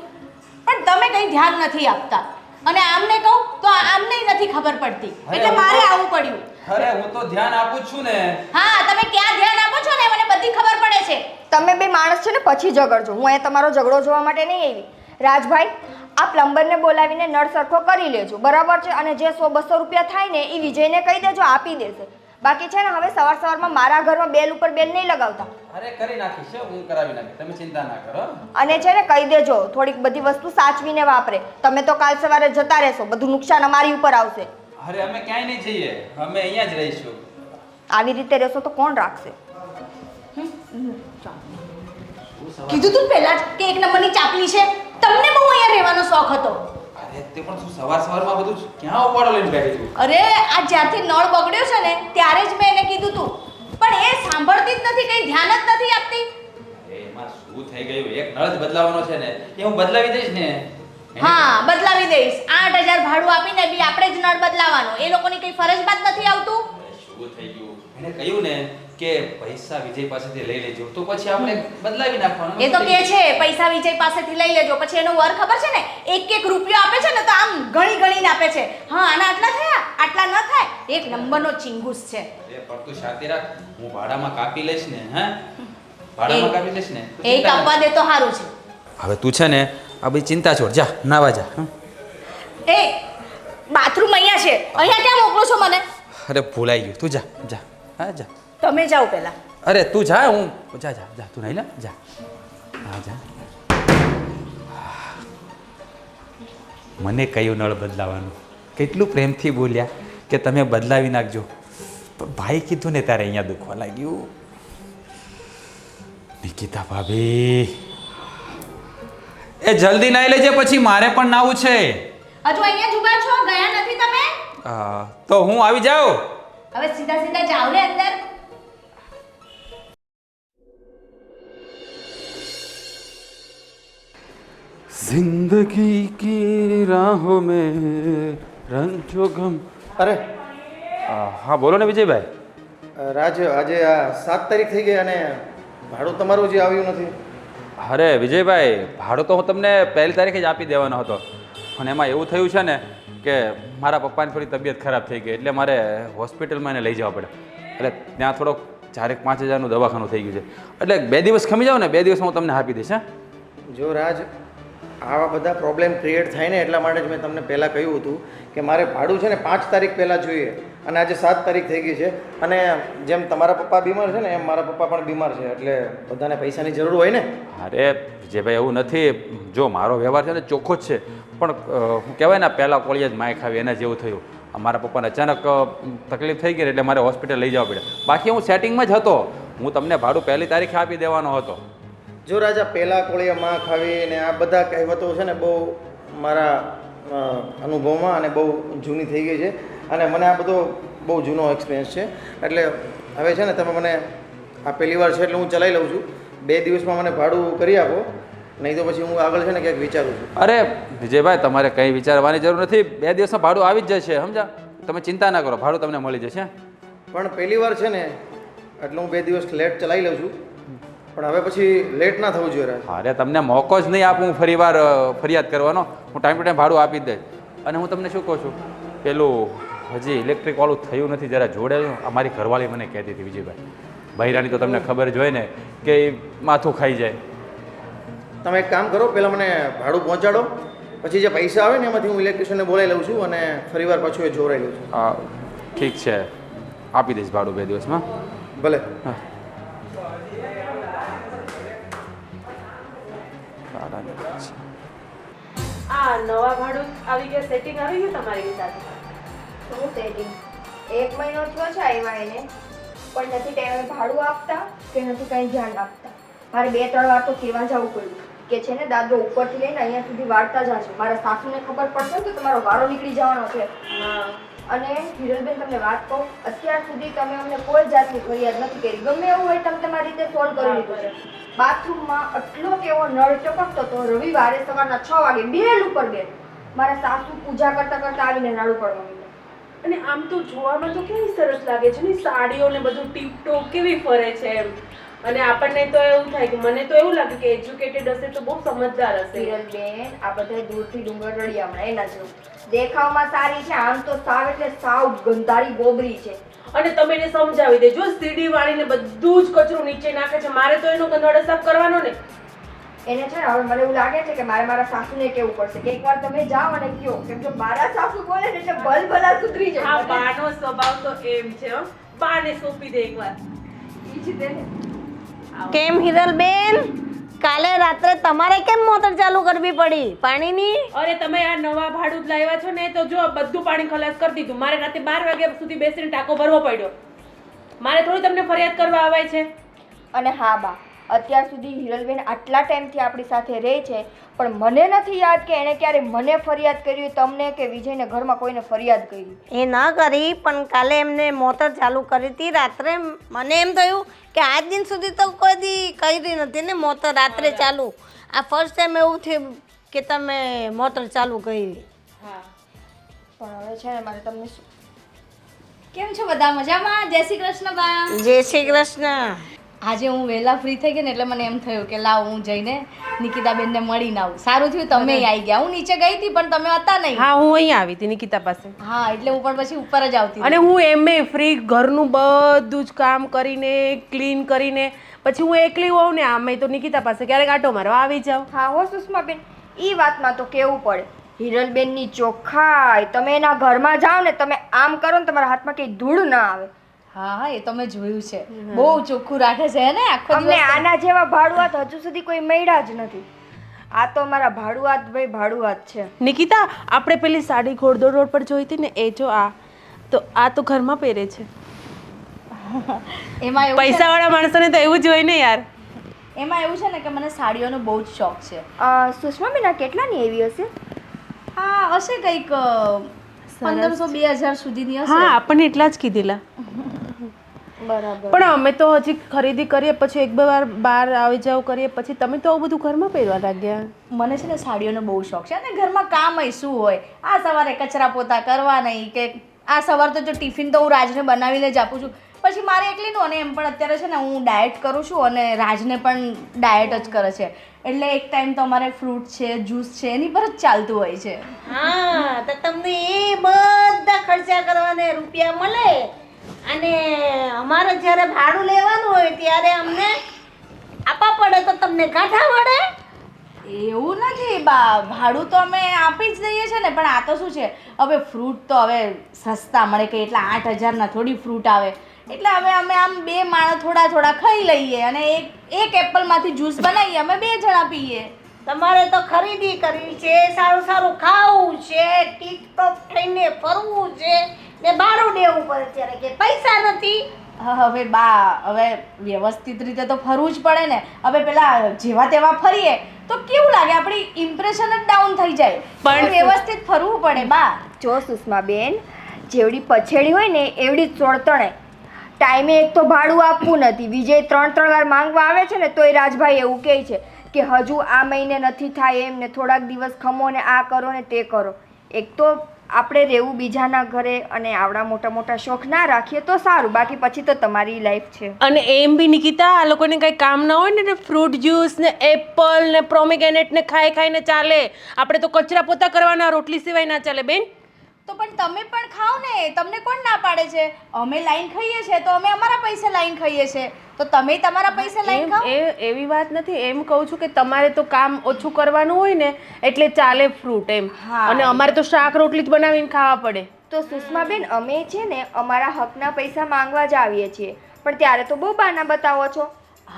પણ તમે કંઈ ધ્યાન નથી આપતા અને આમને કહું તો આમને નથી ખબર પડતી, એટલે મારે આવવું પડ્યું. અરે હું તો ધ્યાન આપું છું ને. હા તમે ક્યાં ધ્યાન આપો છો ને મને બધી ખબર પડે છે. તમે બે માણસ છે ને પછી ઝઘડજો. હું અહીંયા તમારો ઝઘડો જોવા માટે નહીં આવી. રાજભાઈ, આ પ્લમ્બરને બોલાવીને નળ સરખો કરી લેજો, બરાબર છે? અને જે 100-200 રૂપિયા થાય ને એ વિજયને કહી દેજો, આપી દેશે. બાકી છે ને હવે સવારમાં મારા ઘરમાં બેલ ઉપર બેલ નહીં લગાવતા. અરે કરી નાખીશ, હું કરાવી નાખીશ, તમે ચિંતા ના કરો. અને છે ને કહી દેજો થોડીક બધી વસ્તુ સાચવીને વાપરે. તમે તો કાલ સવારે જતા રહેશો, બધું નુકસાન અમારી ઉપર આવશે. અરે અમે ક્યાંય નહીં જઈએ, અમે અહીંયા જ રહીશું. આવી રીતે રહેશો તો કોણ રાખશે? કીધું તું પહેલા જ કે 1 નંબરની ચાપલી છે. તમને બહુ અહીંયા રહેવાનો શોખ હતો. અરે તે પણ શું સવારમાં બધું ક્યાં ઉપાડો લઈને બેઠી છું? અરે આ જ્યારથી નળ બગડ્યો છે ને ત્યારે જ મેં એને કીધું તું, પણ એ સાંભળતી જ નથી, કંઈ ધ્યાન જ નથી આપતી. એમાં શું થઈ ગયું? એક નળ જ બદલાવાનો છે ને, એ હું બદલાવી દઈશ ને. હા બદલાવી દઈશ. 8,000 ભાડું આપીને બી આપણે જ નળ બદલાવાનો. એ લોકોની કઈ ફરજ બાદ નથી આવતું. શું થઈ ગયું? એને કહ્યું ને કે પૈસા વિજય પાસેથી લઈ લેજો, તો પછી આપણે બદલાવી નાખવાનું. એ તો કે છે પૈસા વિજય પાસેથી લઈ લેજો, પછી એનો વર ખબર છે ને 1-1 રૂપિયો આપે છે ને તો આમ ગણીને આપે છે. હા આના આટલા થયા, આટલા ન થાય. 1 નંબરનો ચિંગુસ છે. એ પણ તું શાંતિ રાખ, હું ભાડામાં કાપી લઈશ ને. હે ભાડામાં કાપી લઈશ ને, એ કાપવા દે તો સારું છે. હવે તું છે ને આ બધી ચિંતા છોડ, જા નાવા જા. એ બાથરૂમ અહીંયા છે, અહીંયા ક્યાં મોકલો છો મને? અરે ભૂલાઈ ગયું, તું જા જા. હા જા. તમે જાઓ પહેલા. અરે તું જા, હું જા જા જા, તું નહીં લે, જા. હા જા. મને કયું નળ બદલાવાનું, કેટલું પ્રેમથી બોલ્યા કે તમે બદલાવી નાખજો. પણ ભાઈ કીધું ને તારે અહીંયા દુખવા લાગ્યું. નિકિતા ભાભી એ જલ્દી નાઈ લેજે, પછી મારે પણ નાવું છે. હજુ અહીંયા જ ઊભા છો, ગયા નથી તમે? તો હું આવી જાઉં. હવે સીધા સીધા જાઓ ને અંદર. जिंदगी की राहों में रंजो गम. અરે હા બોલો ને વિજયભાઈ. રાજ, આજે આ 7 તારીખ થઈ ગઈ અને ભાડું તમારું જે આવ્યું નથી. અરે વિજયભાઈ, ભાડું તો હું તમને 1 તારીખે જ આપી દેવાનો હતો, પણ એમાં એવું થયું છે ને કે મારા પપ્પાની થોડી તબિયત ખરાબ થઈ ગઈ, એટલે મારે હોસ્પિટલમાં એને લઈ જવા પડે. એટલે ત્યાં થોડોક 4-5 હજારનું દવાખાનું થઈ ગયું છે. એટલે 2 દિવસ ખમી જાઓ ને, 2 દિવસમાં હું તમને આપી દઈશ. હા જો રાજ, આવા બધા પ્રોબ્લેમ ક્રિએટ થાય ને એટલા માટે જ મેં તમને પહેલાં કહ્યું હતું કે મારે ભાડું છે ને 5 તારીખ પહેલાં જોઈએ, અને આજે 7 તારીખ થઈ ગઈ છે. અને જેમ તમારા પપ્પા બીમાર છે ને એમ મારા પપ્પા પણ બીમાર છે, એટલે બધાને પૈસાની જરૂર હોય ને. અરે વિજયભાઈ એવું નથી, જો મારો વ્યવહાર છે ને ચોખ્ખો જ છે, પણ હું કહેવાય ને પહેલાં કોળીએ જ માય ખાવી એના જેવું થયું. મારા પપ્પાને અચાનક તકલીફ થઈ ગઈ એટલે મારે હોસ્પિટલ લઈ જવા પડે. બાકી હું સેટિંગમાં જ હતો, હું તમને ભાડું 1 તારીખે આપી દેવાનો હતો. જો રાજા, પહેલાં કોળીએ માં ખાવી ને આ બધા કહેવતો છે ને બહુ મારા અનુભવમાં અને બહુ જૂની થઈ ગઈ છે, અને મને આ બધો બહુ જૂનો એક્સપિરિયન્સ છે. એટલે હવે છે ને તમે મને આ પહેલી વાર છે એટલે હું ચલાવી લઉં છું. 2 દિવસમાં મને ભાડું કરી આપો, નહીં તો પછી હું આગળ છે ને ક્યાંક વિચારું છું. અરે વિજયભાઈ, તમારે કંઈ વિચારવાની જરૂર નથી, 2 દિવસમાં ભાડું આવી જ જશે, સમજા? તમે ચિંતા ના કરો, ભાડું તમને મળી જશે. પણ પહેલી વાર છે ને એટલે હું 2 દિવસ લેટ ચલાવી લઉં છું, પણ હવે પછી લેટ ના થવું જોઈએ રાજ. અરે તમને મોકો જ નહીં આપું ફરીવાર ફરિયાદ કરવાનો, હું ટાઈમ ટુ ટાઈમ ભાડું આપી જ દઈશ. અને હું તમને શું કહું છું, પેલું હજી ઇલેક્ટ્રિક વાળું થયું નથી, જરા જોડે. અમારી ઘરવાળી મને કહેતી હતી વિજયભાઈ, બૈરાની તો તમને ખબર જ હોય ને કે એ માથું ખાઈ જાય. તમે એક કામ કરો, પહેલાં મને ભાડું પહોંચાડો, પછી જે પૈસા આવે ને એમાંથી હું ઇલેક્ટ્રિશિયનને બોલાવી લઉં છું અને ફરીવાર પાછું એ જોરાઈ લઉં છું. હા ઠીક છે, આપી દઈશ ભાડું 2 દિવસમાં. ભલે. હા આ નવા ભાડું આવી ગયા, સેટિંગ આવી ગયું તમારી સાથે? શું સેટિંગ? 1 મહિનો થયો છે આવ્યા એને, પણ નથી ટાઈમે ભાડું આપતા કે નથી કંઈ ધ્યાન આપતા. મારે 2-3 વાર તો કહેવા જવું પડ્યું કે છે ને દાદરો ઉપરથી લઈને અહીંયા સુધી વાળતા જશે, મારા સાસુને ખબર પડશે તો તમારો વારો નીકળી જવાનો છે. અને હિરલબેન તમને વાત કહું, અત્યાર સુધી તમે અમને કોઈ જાતની ફરિયાદ નથી કરી. ગમે એવું હોય તમે તમારી રીતે સોલ્વ કરી લીધું છે. બાથરૂમમાં આટલો કેવો નળ ટપકતો તો રવિવારે સવારના 6 વાગે બેલ ઉપર બેલ મારા સાસુ પૂજા કરતા કરતા આવીને નાડું પડવા માંડ્યા. અને આમ તો જોવામાં તો કેવી સરસ લાગે છે ને, સાડીઓ ને બધું ટીપટોપ કેવી ફરે છે એમ. અને આપણને તો એવું થાય કે મને તો એવું લાગે કે એજ્યુકેટેડ હશે તો બહુ સમજદાર હશે. હિરલબેન, આ બધા દૂરથી ડુંગર રળિયામણા એના જેવું. દેખાવમાં સારી છે, આમ તો સાવ એટલે સાવ ગંધારી ગોબરી છે. અને તમે એને સમજાવી દેજો, સીડી વાળીને બધું જ કચરો નીચે નાખે છે, મારે તો એનો ગંદવાડો સાફ કરવાનો ને. એને છે ને હવે મને એવું લાગે છે કે મારા સાસુને કેવું પડશે કે એકવાર તમે જાઓ અને કહો, કેમ કે મારા સાસુ બોલે ને એટલે ભલભલા સુધરી જાય. આ બાનો સ્વભાવ તો એમ છે હો, બાને સોંપી દે એકવાર. ઈ જ તેને. કેમ હિરલબેન, કાલે રાત્રે તમારે કેમ મોટર ચાલુ કરવી પડી પાણીની? અરે તમે આ નવા ભાડું જ લાવ્યા છો ને, તો જો બધું પાણી ખલાસ કરી દીધું. મારે રાતે 12 વાગ્યા સુધી બેસીને ટાંકો ભરવો પડ્યો. મારે થોડી તમને ફરિયાદ કરવા આવે છે. અને હા બા, અત્યાર સુધી હિરલબેન આટલા ટાઈમથી આપણી સાથે રહે છે, પણ મને નથી યાદ કે એણે ક્યારે મને ફરિયાદ કરી, તમને કે વિજયને ઘરમાં કોઈને ફરિયાદ કરી. એ ન કરી, પણ કાલે એમને મોટર ચાલુ કરી હતી રાત્રે. મને એમ થયું કે આજ દિન સુધી તો કોઈ દી કરી નથી ને મોટર રાત્રે ચાલુ. આ ફર્સ્ટ ટાઈમ એવું થયું કે તમે મોટર ચાલુ કરી. હા, પણ હવે છે ને મારે તમને શું, કેમ છો બધા? મજામાં? જય શ્રી કૃષ્ણ બા. જય શ્રી કૃષ્ણ. આજે હું વહેલા ફ્રી થઈ ગઈ ને એટલે મને એમ થયું કે લાવ હું જઈને નિકિતાબેનને મળીને આવું. સારું થયું તમે આવી ગયા. હું નીચે ગઈ હતી પણ તમે હતા નહીં. હા, હું અહીંયા આવી હતી નિકિતા પાસે. હા, એટલે હું પણ પછી ઉપર જ આવતી. અને હું એમે ફ્રી ઘરનું બધું જ કામ કરીને ક્લીન કરીને પછી હું એકલી હોઉં ને, આમે તો નિકિતા પાસે ક્યારેક આટો મારવા આવી જાઉં. હા હો સુષ્માબેન, ઈ વાતમાં તો કેવું પડે. હિરલબેનની ચોખ્ખાઈ, તમે એના ઘરમાં જાઓ ને, તમે આમ કરો ને તમારા હાથમાં કંઈ ધૂળ ના આવે. હા હા, એ તો મેં જોયું છે. બહુ ચોખ્ખું રાખે છે ને આખો અમને દિવસ. આના જેવા ભાડુઆત હજુ સુધી કોઈ મળ્યા જ નથી. આ તો મારા ભાડુઆત ભાઈ ભાડુઆત છે. નિકિતા, આપણે પેલી સાડી ઘોડદોડ રોડ પર જોઈ હતી ને, એ જો આ તો ઘરમાં પહેરે છે. એમાં એવું છે પૈસાવાળા માણસોને તો એવું જ હોય ને યાર. એમાં એવું છે ને કે મને સાડીઓનો બહુ જ શોખ છે. સુષ્મા બેન આ કેટલાની એવી હશે? હા હશે કંઈક 1500-2000 સુધીની હા હશે. આપણને એટલા જ કીધેલા. બરાબર. પણ અમે તો હજી ખરીદી કરીએ પછી એક બે વાર બહાર આવી જાવ કરીએ પછી તમે તો આવું બધું ઘરમાં પહેરવા લાગ્યા. મને છે ને સાડીઓનો બહુ શોખ છે અને ઘરમાં કામ શું હોય, આ સવારે કચરા પોતા કરવા નહીં કે આ સવાર તો જો ટિફિન તો હું રાજને બનાવીને જ આપું છું, પછી મારે એકલીનું અને એમ પણ અત્યારે છે ને હું ડાયટ કરું છું અને રાજને પણ ડાયટ જ કરે છે એટલે એક ટાઈમ તો અમારે ફ્રૂટ છે જ્યુસ છે એની પર જ ચાલતું હોય છે. હા તો તમને એ બધા ખર્ચા કરવાને રૂપિયા મળે અને અમારે જ્યારે ભાડું લેવાનું હોય ત્યારે અમને આપવા પડે તો તમને કાંઠા મળે. એવું નથી બા, ભાડું તો અમે આપી જ દઈએ છીએ ને, પણ આ તો શું છે હવે ફ્રૂટ તો હવે સસ્તા મળે કે એટલા 8000ના થોડી ફ્રૂટ આવે, એટલે હવે અમે આમ બે માણસ થોડા થોડા ખાઈ લઈએ અને એક એપલમાંથી જ્યુસ બનાવીએ અમે 2 જણા પીએ. તમારે તો ખરીદી કરવી છે, સારું સારું ખાવું છે, ટીપ-ટોપ થઈને ફરવું છે ને ભાડું દેવું પડે ત્યારે કે પૈસા નથી. હવે બા હવે વ્યવસ્થિત રીતે તો ફરવું જ પડે ને. હવે પેલા જેવા તેવા ફરીએ તો કેવું લાગે, આપણી ઇમ્પ્રેશન જ ડાઉન થઈ જાય. પણ વ્યવસ્થિત ફરવું પડે બા. જો સુષ્મા બેન, જેવડી પછેડી હોય ને એવડી જ ચોળતણે. ટાઈમે એક તો ભાડું આપવું નથી, વિજય 3 વાર માંગવા આવે છે ને તોય રાજભાઈ એવું કહે છે કે હજુ આ મહિને નથી થાય એમ ને થોડાક દિવસ ખમો ને આ કરો ને તે કરો. એક તો આપણે રહેવું બીજાના ઘરે અને આવડા મોટા મોટા શોખ ના રાખીએ તો સારું, બાકી પછી તો તમારી લાઈફ છે. અને એમ બી નિકિતા આ લોકોને કંઈ કામ ના હોય ને ફ્રૂટ જ્યુસ ને એપલ ને પ્રોમિગ્રેનેટ ને ખાઈ ખાઈને ચાલે. આપણે તો કચરા પોતા કરવાના, રોટલી સિવાય ના ચાલે બેન. તો પણ તમે પણ ખાઓ ને, તમને કોણ ના પાડે છે? અમે લાઈન ખાઈએ છીએ તો અમે અમારા પૈસે લાઈન ખાઈએ છીએ, તો તમે તમારા પૈસે લાઈન ખાઓ. એવી વાત નથી, એમ કહું છું કે તમારે તો કામ ઓછું કરવાનું હોય ને એટલે ચાલે ફ્રૂટ એમ. હા. અને અમારે તો શાક રોટલી જ બનાવીને ખાવા પડે. તો સુષ્મા બેન, અમે છે ને અમારા હકના પૈસા માંગવા જ આવીએ છીએ, પણ ત્યારે તો બહુ બહાના બતાવો છો.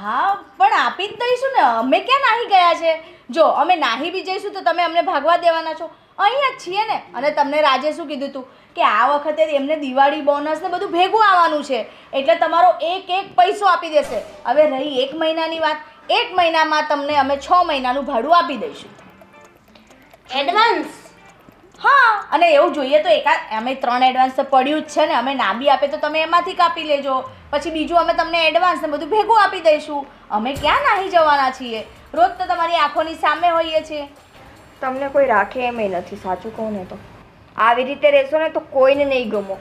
હા પણ આપી જ દઈશું ને, અમે ક્યાં નાહી ગયા છે? જો અમે નાહી બી જઈશું તો તમે અમને ભાગવા દેવાના છો? અહીંયા જ છીએ ને. અને તમને રાજે શું કીધું હતું કે આ વખતે એમને દિવાળી બોનસ ને બધું ભેગું આવવાનું છે એટલે તમારો એક પૈસો આપી દેશે. હવે રહી 1 મહિનાની વાત, 1 મહિનામાં તમને અમે 6 મહિનાનું ભાડું આપી દઈશું. એડવાન્સ. હા, અને એવું જોઈએ તો અમે 3 એડવાન્સ તો પડ્યું જ છે ને, અમે ના બી આપે તો તમે એમાંથી કાપી લેજો, પછી બીજું અમે તમને એડવાન્સ ને બધું ભેગું આપી દઈશું. અમે ક્યાં નાહી જવાના છીએ? રોજ તો તમારી આંખોની સામે હોઈએ છીએ. તમને કોઈ રાખે એમ નથી, સાચું કહું ને તો. આવી રીતે રહેશો ને તો કોઈને નહીં ગમો.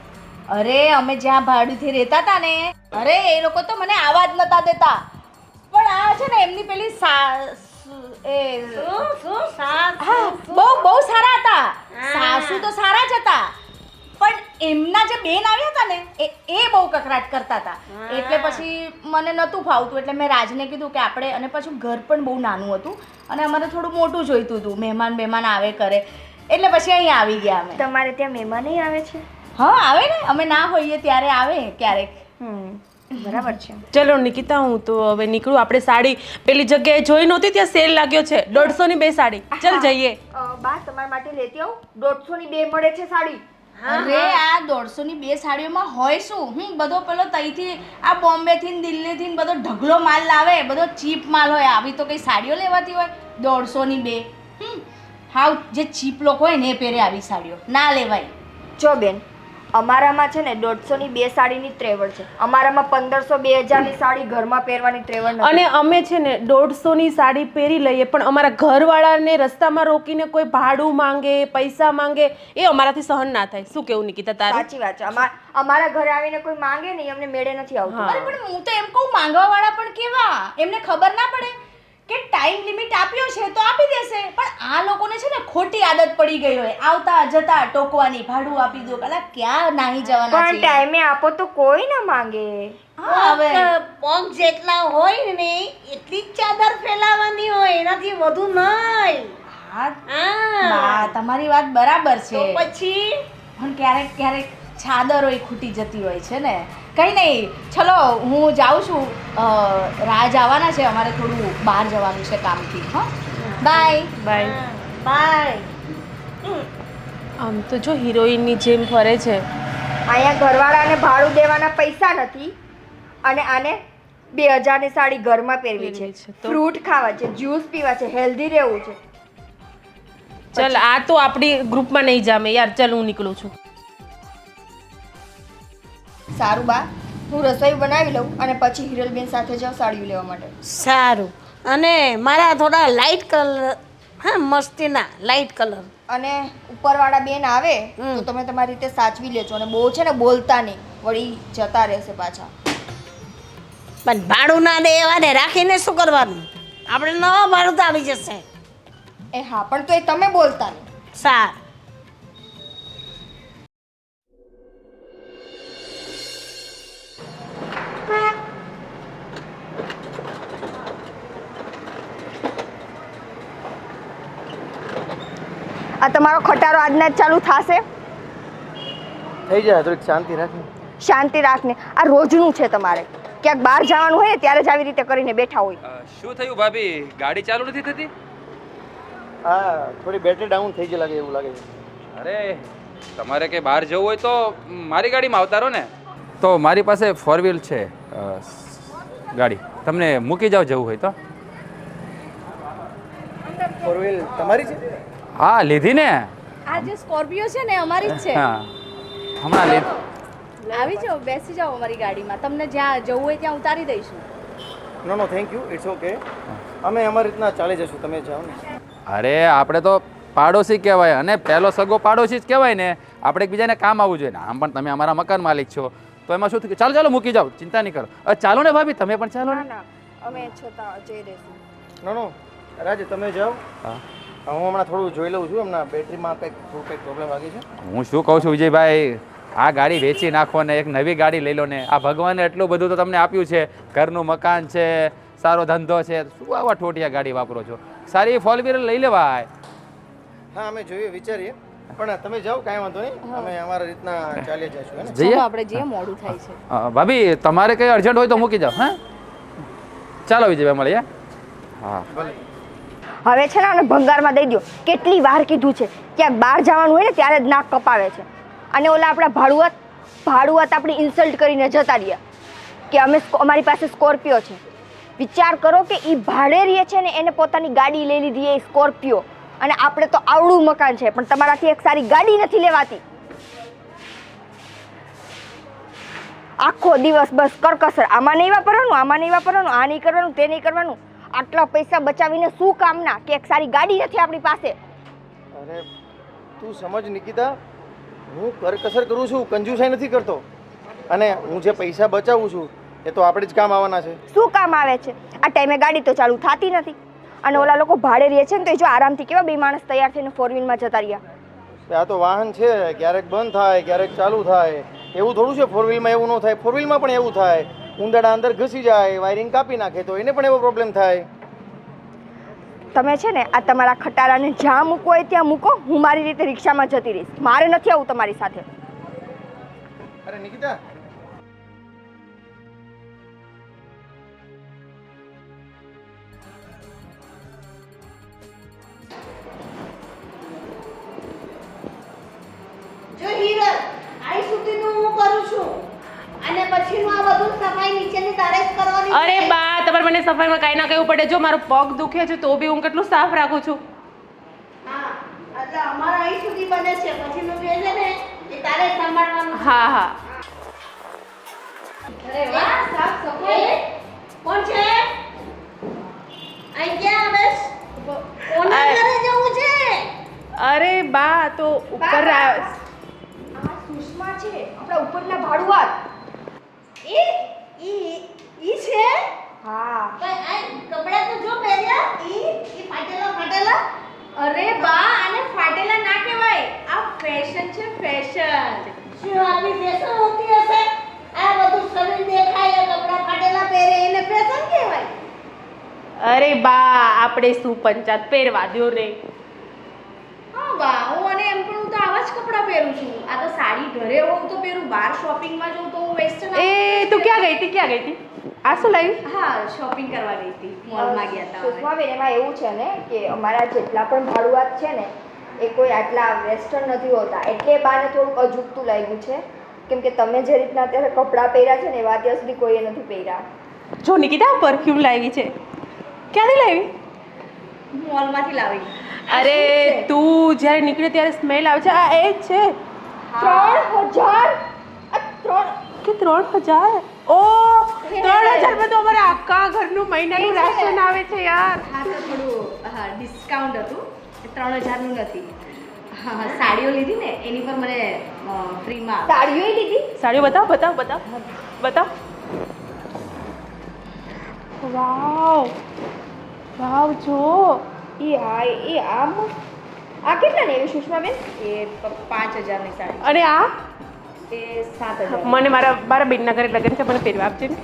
અરે અમે જ્યાં ભાડુંથી રહેતા હતા ને, અરે એ લોકો તો મને આવા જ નતા દેતા. પણ આ છે ને એમની પેલી બહુ સારા હતા. સાસુ તો સારા જ હતા, પણ એમના જે બેન આવ્યા હતા ને એ બહુ કકરાટ કરતા હતા. એટલે પછી મને નહોતું ફાવતું, એટલે મેં રાજને કીધું કે આપણે, અને પાછું ઘર પણ બહુ નાનું હતું અને અમારે થોડું મોટું જોઈતું હતું, મહેમાન આવે કરે, એટલે પછી અહીંયા આવી ગયા અમે. તમારે ત્યાં મહેમાન આવે છે? હા આવે ને, અમે ના હોઈએ ત્યારે આવે ક્યારેક. બરાબર છે. ચલો નિકિતા, હું તો હવે નીકળું. આપણે સાડી પેલી જગ્યાએ જોઈ નહોતી, ત્યાં સેલ લાગ્યો છે 150 ની 2 સાડી. ચાલ જઈએ. બા તમારા માટે લેતી આવું, 150 ની 2 મળે છે સાડી. અરે આ 150 ની 2 સાડીઓમાં હોય શું? બધો પેલો તઈથી આ બોમ્બે થી ને દિલ્હી થી બધો ઢગલો માલ લાવે, બધો ચીપ માલ હોય. આવી તો કઈ સાડીઓ લેવાતી હોય 150 ની 2? હાવ જે ચીપ લોકો હોય ને એ પહેરે આવી સાડીઓ, ના લેવાય. જો બેન, અમારામાં છે ને 150 ની 2 સાડીની ત્રેવડ છે. અમારામાં 1500-2000 ની સાડી ઘરમાં પહેરવાની ત્રેવડ નથી. અને અમે છે ને 150 ની સાડી પહેરી લઈએ, પણ અમારા ઘરવાળાને રસ્તામાં રોકીને કોઈ ભાડું માંગે, પૈસા માંગે, એ અમારાથી સહન ના થાય. શું કેવું નિકિતા તારું? સાચી વાત છે. અમારા ઘરે આવીને કોઈ માંગે ને અમને મેળે નથી આવતું. અરે પણ હું તો એમ કહું, માંગવા વાળા પણ કેવા, એમને ખબર ના પડે કે ટાઈમ લિમિટ આપ્યો છે તો આપી દેશે. પણ આ લોકોને છે ને ખોટી આદત પડી ગઈ હોય, આવતા જતા ટોકવાની, ભાડું આપી દો. કલા ક્યાં નાહી જવાના પણ છે? ટાઈમે આપો તો કોઈ ના માંગે. હા હવે પગ જેટલા હોય ને એટલી જ ચાદર ફેલાવાની હોય, એનાથી વધુ નહીં. હા હા બા, તમારી વાત બરાબર તો છે, પછી પણ ક્યારેક ક્યારેક ચાદરો ખૂટી જતી હોય છે ને. કંઈ નહીં, ચલો હું જાઉં છું. રાજ આવવાના છે, અમારે થોડું બહાર જવાનું છે કામથી. હા, બાય બાય. બાય. આમ તો જો હિરોઈનની જેમ ફરે છે. અહીંયા ઘરવાળાને ભાડું દેવાના પૈસા નથી અને આને 2000 ની સાડી ઘરમાં પહેરવી છે, પહેરવી છે તો? ફ્રૂટ ખાવા છે, જ્યુસ પીવા છે, હેલ્ધી રહેવું છે. ચલ આ તો આપણી ગ્રુપમાં નહીં જામે યાર. ચલ હું નીકળું છું. સારું બા, હું રસોઈ બનાવી લઉં અને પછી હિરલબેન સાથે જાઉં સાડીઓ લેવા માટે. સારું. અને મારા થોડા લાઇટ કલર, હા મસ્તીના લાઇટ કલર. અને ઉપરવાળા બેન આવે તો તમે તમારી રીતે સાચવી લેજો અને બહુ છે ને બોલતા નહીં, વળી જતા રહેશે પાછા. પણ ભાડું ના દે એવા ને રાખીને શું કરવાનું? આપણે નવા ભાડું તો આવી જશે. એ હા, પણ તો એ તમે બોલતા નહીં. સારું. આ તમારો ખટારો આજના જ ચાલુ થશે? થઈ જાય થોડીક શાંતિ રાખી. શાંતિ રાખને. આ રોજનું છે તમારે. ક્યાંક બહાર જવાનું હોય ને ત્યારે જ આવી રીતે કરીને બેઠા હોય. શું થયું ભાભી, ગાડી ચાલુ નથી થતી? હા, થોડી બેટરી ડાઉન થઈ ગઈ લાગે એવું લાગે છે. અરે તમારે કે બહાર જવું હોય તો મારી ગાડીમાં આવતા રહો ને. તો મારી પાસે 4 વ્હીલ છે ગાડી, તમને મૂકી જાવ જવું હોય તો. 4 વ્હીલ તમારી છે? હા લીધી ને. આ જે સ્કોર્પિયો છે ને અમારી જ છે. હા હમણાં લીધી. આવી જાઓ, બેસી જાઓ અમારી ગાડીમાં, તમને જ્યાં જવું હોય ત્યાં ઉતારી દઈશું. No thank you, it's okay. અમે અમારી રીતના ચાલી જશું, તમે જાઓ ને. અરે આપણે તો પાડોશી કહેવાય અને પહેલો સગો પાડોશી જ કહેવાય ને. આપણે એકબીજાને કામ આવવું જોઈએ ને. આમ પણ તમે અમારા મકાન માલિક છો તો એમાં શું થયું? ચાલો ચાલો મૂકી જાઓ, ચિંતા નહીં કરો. ચાલો ને ભાભી, તમે પણ ચાલો ને. અમે છતાં જઈ રહીશું. નો રાજ તમે જાઓ. હા હું હમણાં થોડું જોઈ લઉં છું, એમના બેટરીમાં કંઈક પ્રોબ્લેમ લાગી છે. હું શું કહું છું વિજયભાઈ, આ ગાડી વેચી નાખો ને એક નવી ગાડી લઈ લો ને. આ ભગવાને એટલું બધું તો તમને આપ્યું છે, ઘરનું મકાન છે, સારો ધંધો છે, શું આવા ઠોટિયા ગાડી વાપરો છો? સારી 4 વ્હીલર લઈ લેવાય. હા અમે જોઈએ વિચારીએ, પણ તમે જાઓ કાંઈ વાંધો નહીં, અમે અમારા રીતના ચાલી જઈશું. હે ને? જઈએ આપણે જઈએ, મોડું થાય છે. ભાભી તમારે કંઈ અર્જન્ટ હોય તો મૂકી જાઓ. હા ચાલો વિજયભાઈ મળીએ. હા ભલે. હવે છે ને આને ભંગારમાં દઈ દો. કેટલી વાર કીધું છે, ક્યાંક બહાર જવાનું હોય ને ત્યારે જ નાક કપાવે છે. અને ઓલા આપણા ભાડુઆત આપણી ઇન્સલ્ટ કરીને જતા રહ્યા કે અમારી પાસે સ્કોર્પિયો છે. વિચાર કરો કે એ ભાડે રહે છે ને, એને પોતાની ગાડી લઈ લીધી એ સ્કોર્પિયો, અને આપણે તો આવડું મકાન છે પણ તમારાથી એક સારી ગાડી નથી લેવાતી. આખો દિવસ બસ કરકસર, આમાં નહીં વાપરવાનું, આમાં નહીં વાપરવાનું, આ નહીં કરવાનું, તે નહીં કરવાનું. આટલા પૈસા બચાવીને શું કામના કે એક સારી ગાડી નથી આપણી પાસે? અરે તું સમજ નિકિતા, હું કરકસર કરું છું, કંજુસાઈ નથી કરતો. અને હું જે પૈસા બચાવું છું એ તો આપણે જ કામ આવવાના છે. શું કામ આવે છે? આ ટાઈમે ગાડી તો ચાલુ થતી નથી. અને ઓલા લોકો ભાડે રહે છે ને તો એ જો આરામથી કેવા બે માણસ તૈયાર થઈને 4 વ્હીલમાં જતા રહ્યા. આ તો વાહન છે, ક્યારેક બંધ થાય, ક્યારેક ચાલુ થાય. એવું થોડું છે 4 વ્હીલમાં એવું ન થાય? 4 વ્હીલમાં પણ એવું થાય. ઉંદરડા અંદર ઘસી જાય, વાયરિંગ કાપી નાખે તો એને પણ એવો પ્રોબ્લેમ થાય. તમે છે ને આ તમારા ખટારાને જ્યાં મૂકો હોય ત્યાં મૂકો. હું મારી રીતે રિક્ષામાં જતી રહીશ. મારે નથી આવું તમારી સાથે. અરે નિકિતા, જો હિરલ, આઈ સુધીનું હું કરું છું અને પછીનું આ બધું સફાઈ નીચેની તારે જ કરવાની. અરે બા, તમારે મને સફાઈમાં કાંઈ ના કહેવું પડે. જો મારો પગ દુખે છે તો બી હું કેટલું સાફ રાખું છું. હા, એટલે અમારા અહીં સુધી બને છે, પછીનું જે છે ને એ તારે જ સંભાળવાનું. હા હા. અરે વાહ, સાફ સફાઈ. કોણ છે? અહીં ક્યાં બસ? કોના ઘરે જવું છે? અરે બા, તો ઉપર આ સુષ્મા છે, આપણા ઉપરના ભાડુઆત. ઈ છે? હા. પણ આ કપડા તો જો પહેર્યા, ઈ ફાટેલા. અરે બા, આને ફાટેલા ના કહેવાય, આ ફેશન છે, ફેશન. શું આવી ફેશન હોતી હશે? આ બધું શરીર દેખાય, કપડા ફાટેલા પહેરે એને ફેશન કહેવાય? અરે બા, આપણે શું પંચાત પહેરવા દ્યો ને. હા બા, હું અને એમ પણ હું તો આવા જ કપડાં પહેરું છું. આ તો સાડી ઘરે હોઉં તો પહેરું, બહાર શોપિંગમાં જાઉં તો હું વેસ્ટર્ન. એ તું ક્યાં ગઈ હતી? આ શું લાવી? હા, શોપિંગ કરવા ગઈ હતી, મોલમાં ગયા હતા. સુષ્માબેન, એમાં એવું છે ને કે અમારા જેટલા પણ ભાડુઆત છે ને એ કોઈ આટલા વેસ્ટર્ન નથી હોતા, એટલે બાને થોડુંક અજુગતું લાગ્યું છે કેમ કે તમે જે રીતના અત્યારે કપડાં પહેર્યા છે ને એવા અત્યાર સુધી કોઈએ નથી પહેર્યા. જો નિકિતા પરફ્યુમ લાવી છે. ક્યાંથી લાવી? મોલમાંથી લાવી. અરે તું જ્યારે નીકળે ત્યારે સ્મેલ આવે છે. આ એ જ છે. 3000 કે 3000? ઓ 3000 માં તો અમારે આખા ઘરનું મહિનાનું રાશન આવે છે યાર. હા તો થોડું ડિસ્કાઉન્ટ હતું, 3000નું નથી. હા સાડીઓ લીધી ને એની પર મને ફ્રીમાં સાડીઓ લીધી? સાડીઓ બતાવ બતાવ બતાવ બતાવ. વાવ વાવ જો. એ આમ આ કેટલા ને એવી સુષ્માબેન? એ 5000ની સાડી. અને આ એ 7000. મને મારા બેનના ઘરે લગ્ન છે, મને પહેરવા આપજે ને.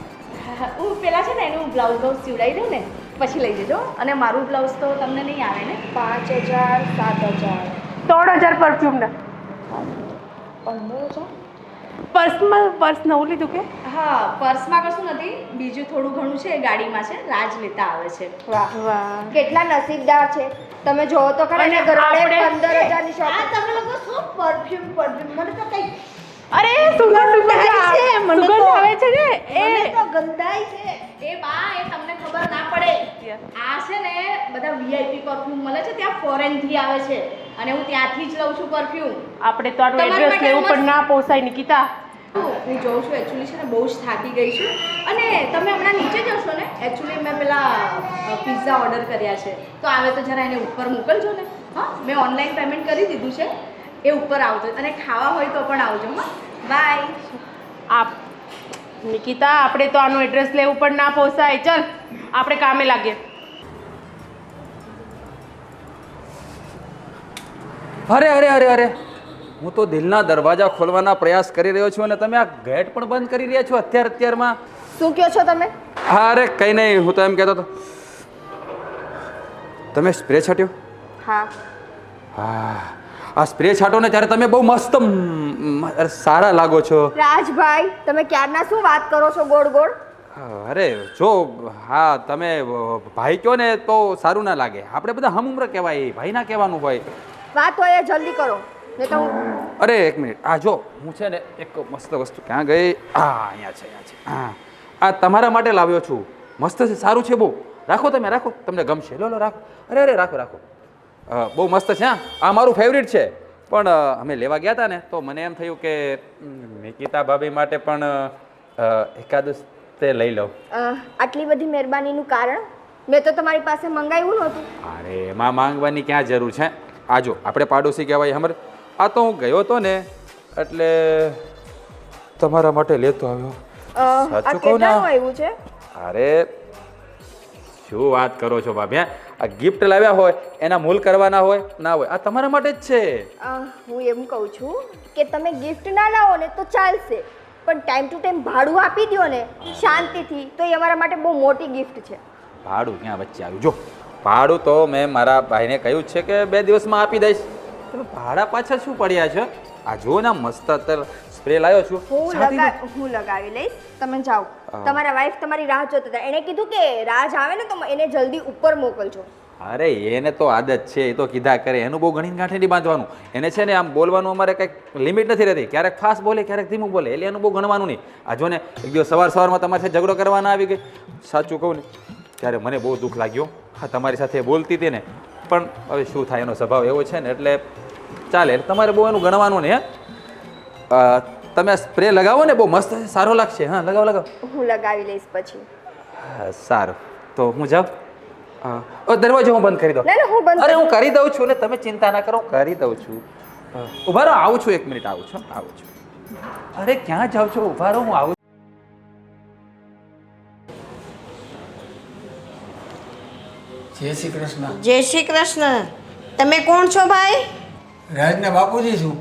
હું પેલા છે ને એનું બ્લાઉઝ સીવડાવી દઉં ને પછી લઈ જજો. અને મારું બ્લાઉઝ તો તમને નહીં આવે ને. 5000 7000 3000 પરફ્યુમના. 15000. પર્સ નવું લીધું કે? હા પર્સમાં કશું નથી, બીજું થોડું ઘણું છે ગાડીમાં છે, રાજ લેતા આવે છે. વાહ વાહ. કેટલા નસીબદાર છે તમે. જોવો તો ખરા ને ઘરે આપણે- 15000 ની શોપિંગ. તમે લોકો શું પરફ્યુમ મને તો કઈ અરે સુગંધ આવે છે ને મને તો ગંધાય છે. એ બા એ તમને ખબર ના પડે. આ છે ને બધા વીઆઈપી પરફ્યુમ મળે છે, ત્યાં ફોરેનથી આવે છે અને હું ત્યાંથી જ લઉં છું પરફ્યુમ. આપણે તો આનું તમારા એડ્રેસ માટે લેવું પણ ના પોસાય નિકિતા. હું જોઉં છું એકચ્યુઅલી છે ને બહુ જ થાકી ગઈ છું. અને તમે હમણાં નીચે જશો ને, એકચ્યુઅલી મેં પેલા પિઝા ઓર્ડર કર્યા છે, તો આવે તો જરા એને ઉપર મોકલજો ને. હા મેં ઓનલાઈન પેમેન્ટ કરી દીધું છે, એ ઉપર આવજો. અને ખાવા હોય તો પણ આવજો. હા બાય. આપ નિકિતા આપણે તો આનું એડ્રેસ લેવું પણ ના પોસાય. ચલ આપણે કામે લાગીએ. અરે અરે અરે અરે હું તો દિલના દરવાજા ખોલવાના પ્રયાસ કરી રહ્યો છું અને તમે આ ગેટ પણ બંધ કરી રહ્યા છો અત્યારમાં. શું કહો છો તમે? હા અરે કંઈ નહીં, હું તો એમ કહેતો હતો તમે સ્પ્રે છાંટ્યો? હા હા આ સ્પ્રે છાંટો ને ત્યારે તમે બહુ મસ્ત સારા લાગો છો. રાજભાઈ તમે ક્યારના શું વાત કરો છો ગોળ ગોળ? અરે જો હા તમે ભાઈ કહો ને તો સારું ના લાગે. આપણે બધા હમ ઉમ્ર કહેવાય, ભાઈ ના કહેવાનું હોય. વાત હોય એ જલ્દી કરો નહીં તો હું. અરે એક મિનિટ, આ જો હું છે ને એક મસ્ત વસ્તુ ક્યાં ગઈ? અહીંયા છે હા આ તમારા માટે લાવ્યો છું. મસ્ત છે, સારું છે બહુ. રાખો તમે રાખો, તમને ગમશે. લો રાખો. અરે અરે રાખો રાખો. બહુ મસ્ત છે. હા આ મારું ફેવરિટ છે. પણ અમે લેવા ગયા હતા ને તો મને એમ થયું કે નિકિતા ભાભી માટે પણ એકાદ તે લઈ લઉં. આટલી બધી મહેરબાનીનું કારણ? મેં તો તમારી પાસે મંગાવ્યું નહોતું. અરે એમાં માંગવાની ક્યાં જરૂર છે? આ જો આપણે પાડોશી કહેવાય હમર. આ તો હું ગયો હતો ને એટલે તમારા માટે લેતો આવ્યો. આ સાચું કહું ને? કેટલાનું આવ્યું છે? અરે શું વાત કરો છો ભાભી? આ ગિફ્ટ લાવ્યા હોય એના મૂલ કરવાના હોય ના હોય, આ તમારા માટે જ છે. હું એમ કહું છું કે તમે ગિફ્ટ ના લાવો ને તો ચાલશે, પણ ટાઈમ ટુ ટાઈમ ભાડું આપી દો ને શાંતિથી, તો એ અમારા માટે બહુ મોટી ગિફ્ટ છે. ભાડું ક્યાં વચ્ચે આવ્યું? જો ભાડું તો મેં મારા ભાઈને કહ્યું જ છે કે 2 દિવસમાં આપી દઈશ. તમે ભાડા પાછળ શું પડ્યા છે? આ જો ને મસ્ત સ્પ્રે લાવ્યો છું. હું લગાવી લઈશ, તમે જાઓ. તમારા વાઈફ તમારી રાહ જોતા હતા, એણે કીધું કે રાજ આવે ને તો એને જલ્દી ઉપર મોકલજો. અરે એને તો આદત છે, એ તો કીધા કરે. એનું બહુ ગણીને ગાંઠે નહીં બાંધવાનું. એને છે ને આમ બોલવાનું અમારે કંઈક લિમિટ નથી રહેતી. ક્યારેક ફાસ્ટ બોલે ક્યારેક ધીમું બોલે, એટલે એનું બહુ ગણવાનું નહીં. આ જો ને એક દિવસ સવારમાં તમારી સાથે ઝઘડો કરવાના આવી ગઈ. સાચું કહું ને ત્યારે મને બહુ દુઃખ લાગ્યો. હા તમારી સાથે બોલતી હતી ને, પણ હવે શું થાય, એનો સ્વભાવ એવો છે ને એટલે ચાલે. એટલે તમારે બહુ એનું ગણવાનું નહીં. તમે આ સ્પ્રે લગાવો ને બહુ મસ્ત સારો લાગશે. હા લગાવો લગાવો. હું લગાવી લઈશ પછી. સારું તો હું જાઉં. દરવાજો હું બંધ કરી દઉં. ના હું બંધ અરે હું કરી દઉં છું ને, તમે ચિંતા ના કરો, કરી દઉં છું. ઉભા રહો, આવું છું, 1 મિનિટ આવું છું. અરે ક્યાં જાઉં છો? ઉભા રહો, હું આવું. જય શ્રી કૃષ્ણ. જય શ્રી કૃષ્ણ. તમે કોણ છો ભાઈ? રાજના બાપુજી છું.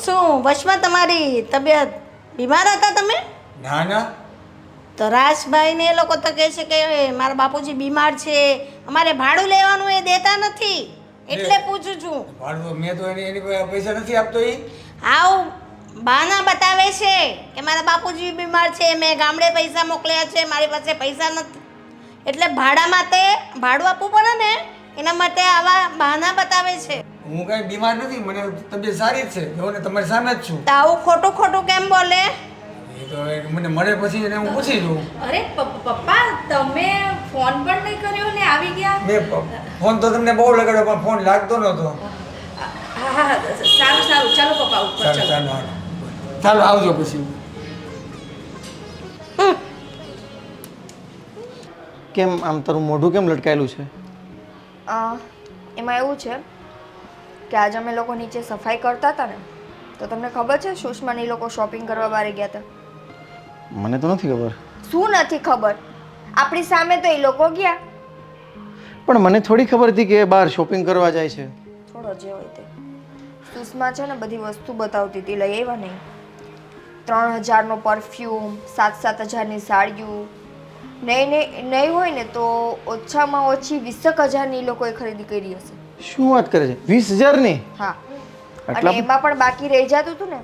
શું વચમાં તમારી તબિયત બીમાર હતા તમે? ના ના તો રાજભાઈ ને એ લોકો તો કહે છે કે મારા બાપુજી બીમાર છે, અમારે ભાડું લેવાનું એ દેતા નથી, એટલે પૂછું છું. ભાડું મેં તો એની પૈસા નથી આપતો. એ આવું બહાના બતાવે છે કે મારા બાપુજી બીમાર છે, મેં ગામડે પૈસા મોકલ્યા છે, મારી પાસે પૈસા નથી, એટલે ભાડામાં તે ભાડું આપવું પડે ને એના માટે આવા બહાના બતાવે છે. હું કાંઈ બીમાર નથી, મને તબિયત સારી જ છે. જો ને તમારી સામે જ છું. તો આવું ખોટું ખોટું કેમ બોલે? એ તો મને મળે પછી એને હું પૂછી લઉં. અરે પપ્પા તમે ફોન પણ નહીં કર્યો ને આવી ગયા. મેં ફોન તો તમને બહુ લગાડ્યો પણ ફોન લાગતો નહોતો. હા હા સારું સારું ચાલો પપ્પા ઉપર ચાલો ચાલો. ચાલો ચાલો આવજો પછી. કેમ આમ તારું મોઢું કેમ લટકાયેલું છે? એમાં એવું છે કે આજે અમે લોકો નીચે સફાઈ કરતા હતા ને, તો તમને ખબર છે સુષ્માને એ લોકો શોપિંગ કરવા બહાર ગયા હતા. મને તો નથી ખબર. શું નથી ખબર? આપણી સામે તો એ લોકો ગયા. પણ મને થોડી ખબર હતી કે બહાર શોપિંગ કરવા જાય છે. થોડો જે હોય તે. સુષ્મા છે ને બધી વસ્તુ બતાવતી હતી, લઈ આવ્યા નહીં. 3000નો પરફ્યુમ, 7,000ની સાડીઓ, નહીં હોય ને તો ઓછામાં ઓછી 20,000ની એ લોકોએ ખરીદી કરી હશે. શું વાત કરે છે? 20,000ની? હા. આટલા અને એમાં પણ બાકી રહી જતું હતું ને,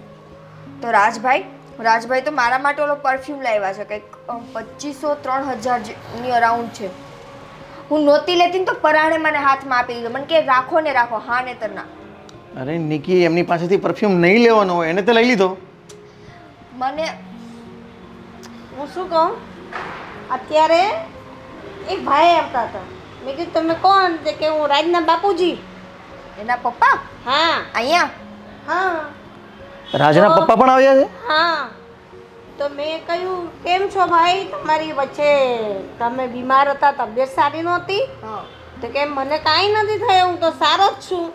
તો રાજભાઈ તો મારા માટે ઓલો પરફ્યુમ લાવ્યા છે, કંઈક 2,500-3,000 ની અરાઉન્ડ છે. હું નહોતી લેતી ને તો પરાણે મને હાથમાં આપી દીધો. મને કે રાખો ને રાખો, હા ને ના. અરે નિકી, એમની પાસેથી પરફ્યુમ નહીં લેવાનો હોય, એને તો લઈ લીધો. મને હું શું કહું, અત્યારે એક ભાઈ આવતા હતા. મેં કીધું તમે કોણ? તે કે હું રાજના બાપુજી. એના પપ્પા હા અહીંયા. હા રાજના પપ્પા પણ આવ્યા છે? હા. તો મેં કહ્યું કેમ છો ભાઈ, તમારી વચ્ચે તમે બીમાર હતા, તબિયત સારી નહોતી? હા. તો કે મને કાંઈ નથી થયું, હું તો સારો જ છું.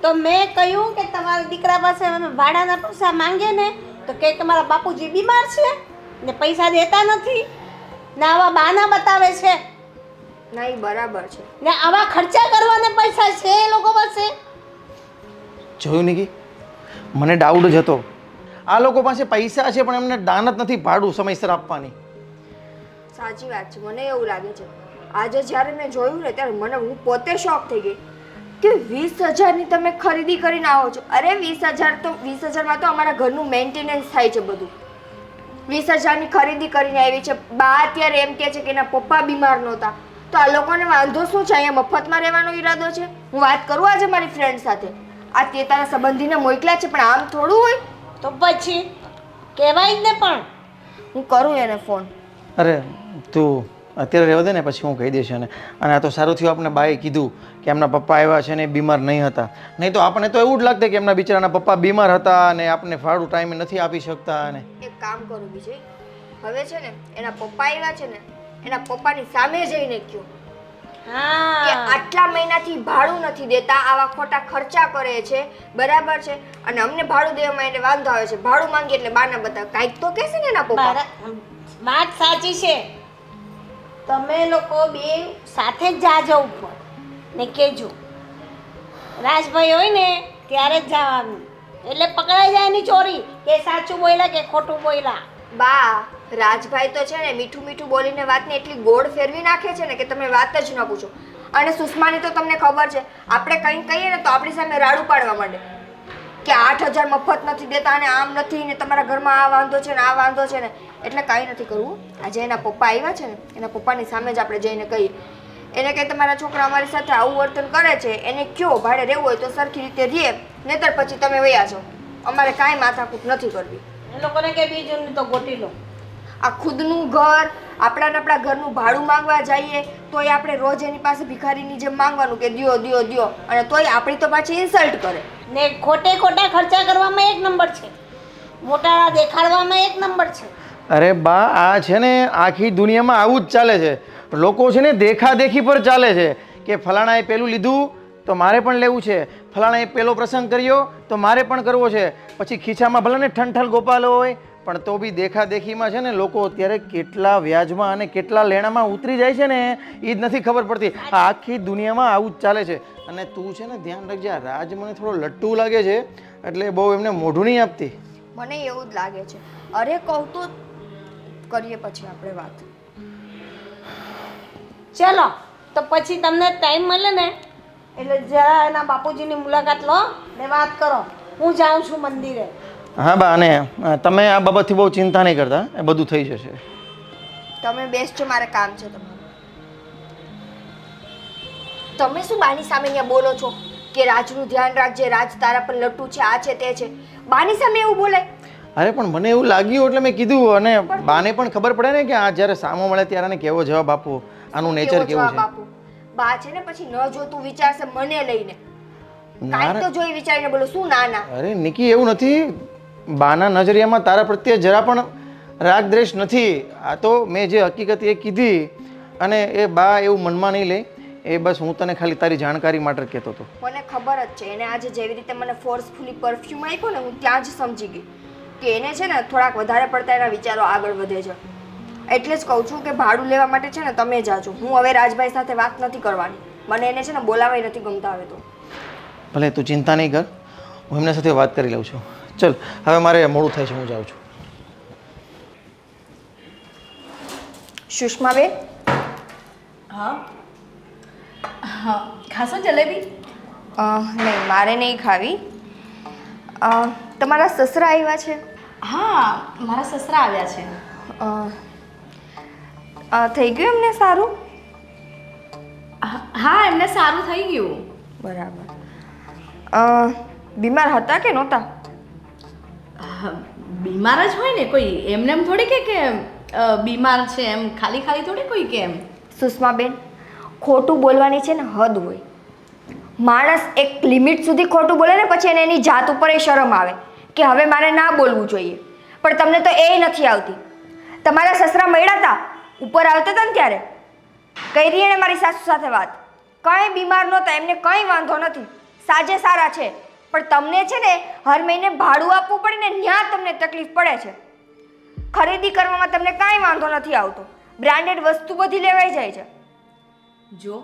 તો મેં કહ્યું કે તમારા દીકરા પાસે અમે ભાડાના પૈસા માંગે ને, તો કે તમારા બાપુજી બીમાર છે ને પૈસા દેતા નથી ને આવા બહાના બતાવે છે ના, ઈ બરાબર છે. ને આવા ખર્ચા કરવાના પૈસા છે એ લોકો પાસે. જોયું નિકી, મને ડાઉટ જ હતો. આ લોકો પાસે પૈસા છે પણ એમને દાન જ નથી ભાડું સમયસર આપવાની. સાચી વાત છે, મને એવું લાગે છે. આજે જ્યારે મેં જોયું ને ત્યારે હું પોતે શોક થઈ ગઈ કે 20,000ની તમે ખરીદી કરીને આવો છો. અરે 20,000માં તો અમારા ઘરનું મેન્ટેનન્સ થાય છે બધું. 20,000ની ખરીદી કરીને આવી છે. બા અત્યારે એમ કહે છે કે એના પપ્પા બીમાર નહોતા, તો આ લોકોને વાંધો શું છે? અહીંયા મફતમાં રહેવાનો ઈરાદો છે? હું વાત કરું આજે મારી ફ્રેન્ડ સાથે, આ તે તારા સંબંધીને મોકલ્યા છે, પણ આમ થોડું હોય. તો પછી કહેવાય જ ને. પણ હું કરું એને ફોન. અરે તું અત્યારે રહેવા દે ને, પછી હું કહી દઈશ એને. અને આ તો સારું થયું આપણે બાએ કીધું કે એમના પપ્પા આવ્યા છે ને એ બીમાર નહીં હતા. નહીં તો આપણને તો એવું જ લાગતું કે એમના બિચારાના પપ્પા બીમાર હતા અને આપણને ભાડું ટાઈમે નથી આપી શકતા. અને એક કામ કરું વિજય, હવે છે ને એના પપ્પા આવ્યા છે ને, એના પપ્પાની સામે જઈને કહ્યું કે હા આટલા મહિનાથી ભાડું નથી દેતા, આવા ખોટા ખર્ચા કરે છે, બરાબર છે, અને અમને ભાડું દેવામાં એને વાંધો આવે છે, ભાડું માંગીએ એટલે બાના બતાવે. કાંઈક તો કહેશે ને એના પપ્પા. વાત સાચી છે. તમે લોકો બે સાથે જ જાજો ઉપર ને કહેજો રાજભાઈ હોય ને ત્યારે જ જવાનું, એટલે પકડાઈ જાય એની ચોરી કે સાચું બોલ્યા કે ખોટું બોલ્યા. બા, રાજભાઈ તો છે ને મીઠું મીઠું બોલીને વાતને એટલી ગોળ ફેરવી નાખે છે ને કે તમે વાત જ ન પૂછો. અને સુષ્માની તો તમને ખબર છે, આપણે કંઈ કહીએ ને તો આપણી સામે રાડું પાડવા માંડે કે 8,000 મફત નથી દેતા અને આમ નથી ને તમારા ઘરમાં આ વાંધો છે ને આ વાંધો છે ને. એટલે કાંઈ નથી કરવું. આજે એના પપ્પા આવ્યા છે ને, એના પપ્પાની સામે જ આપણે જઈને કહીએ, એને કે તમારા છોકરા અમારી સાથે આવું વર્તન કરે છે, એને કયો ભાડે રહેવું હોય તો સરખી રીતે રહે, નહીતર પછી તમે વયા જાઓ, અમારે કાંઈ માથાકૂટ નથી કરવી. એ લોકોને કે બીજું તો ગોટી લો. આ ખુદનું ઘર, આપણા ઘરનું ભાડું માંગવા જઈએ તોય આપણે રોજ એની પાસે ભિખારીની જેમ માંગવાનું કે દ્યો દ્યો દ્યો, અને તોય આપણી તો પાછી ઇન્સલ્ટ કરે. ને ખોટા ખર્ચા કરવામાં એક નંબર છે, મોટા દેખાડવામાં એક નંબર છે. અરે બા, આ છે ને આખી દુનિયામાં આવું જ ચાલે છે. લોકો છે ને દેખાદેખી પર ચાલે છે કે ફલાણાએ પેલું લીધું તો મારે પણ લેવું છે, ફલાણાએ પેલો પ્રસંગ કર્યો તો મારે પણ કરવો છે. પછી ખીચામાં ભલે ને ઠંઠલ ગોપાલો હોય પણ તો બી દેખાદેખીમાં છે ને લોકો અત્યારે કેટલા વ્યાજમાં અને કેટલા લેણામાં ઉતરી જાય છે ને એ જ નથી ખબર પડતી. આ આખી દુનિયામાં આવું જ ચાલે છે. અને તું છે ને ધ્યાન રાખજે, આ રાજ મને થોડો લટ્ટુ લાગે છે એટલે બહુ એમને મોઢું નહીં આપતી. મને એવું જ લાગે છે. અરે કહું તો કરીએ પછી આપણે વાત. ચલો તો પછી તમને ટાઈમ મળે ને એટલે જરા એના બાપુજીની મુલાકાત લો ને વાત કરો. હું જાઉં છું મંદિરે. હા બા, અને તમે આ બાબતથી બહુ ચિંતા નહીં કરતા, એ બધું થઈ જશે. તમે બેસજો, મારે કામ છે તમારું. તમે શું બાની સામે અહીંયા બોલો છો કે રાજનું ધ્યાન રાખજે, રાજ તારા પર લટ્ટુ છે, આ છે તે છે? બાની સામે એવું બોલાય? અરે પણ મને એવું લાગ્યું એટલે મેં કીધું, અને બાને પણ ખબર પડે ને કે આ જ્યારે સામો મળે ત્યારે આને કેવો જવાબ આપવો, આનું નેચર કેવો કેવું જવાબ છે. આપું? બા છે ને પછી ન જોતું વિચારશે મને લઈને. ના કાંઈ તો જોઈ વિચારીને બોલો. શું ના ના? અરે નિકી, એવું નથી. બાના નજરિયામાં તારા પ્રત્યે જરા પણ રાગ દ્વેષ નથી. આ તો મેં જે હકીકત એ કીધી, અને એ બા એવું મનમાં નહીં લે. એ બસ હું તને ખાલી તારી જાણકારી માટે કહેતો હતો. મને ખબર જ છે એને આજે જેવી રીતે મને ફોર્સફુલી પરફ્યુમ આપ્યો ને, હું ત્યાં જ સમજી ગઈ કે એને છે ને થોડાક વધારે પડતા એના વિચારો આગળ વધે છે. એટલે જ કહું છું કે ભાડું લેવા માટે છે ને તમે જાજો. હું હવે રાજભાઈ સાથે વાત નથી કરવાની. મને એને છે ને બોલાવાય નથી ગમતા હવે તો. ભલે તું ચિંતા નહીં કર, હું એમના સાથે વાત કરી લઉં છું. ચલ હવે મારે મોડું થાય છે, હું જાઉં છું. સુષ્માબેન, હા હા, ખાશો જલેબી? નહીં મારે નહીં ખાવી. તમારા સસરા આવ્યા છે? હા, મારા સસરા આવ્યા છે. થઈ ગયું એમને સારું? હા, એમને સારું થઈ ગયું. બરાબર. બીમાર હતા કે નહોતા? બીમાર જ હોય ને, કોઈ એમને એમ થોડી કે બીમાર છે એમ ખાલી ખાલી થોડી કોઈ કે એમ. સુષ્માબેન, ખોટું બોલવાની છે ને હદ હોય. માણસ એક લિમિટ સુધી ખોટું બોલે ને પછી એને એની જાત ઉપર એ શરમ આવે કે હવે મારે ના બોલવું જોઈએ. પણ તમને તો એ નથી આવતી. તમારા સસરા મળ્યા હતા, ઉપર આવતા હતા ને ત્યારે કરી એને મારી સાસુ સાથે વાત. કંઈ બીમાર નહોતા, એમને કંઈ વાંધો નથી, સાજે સારા છે. પણ તમને છે ને હર મહિને ભાડું આપવું પડે ને, ત્યાં તમને તકલીફ પડે છે. ખરીદી કરવામાં તમને કાંઈ વાંધો નથી આવતો. બ્રાન્ડેડ વસ્તુ બધી લેવાઈ જાય છે. જો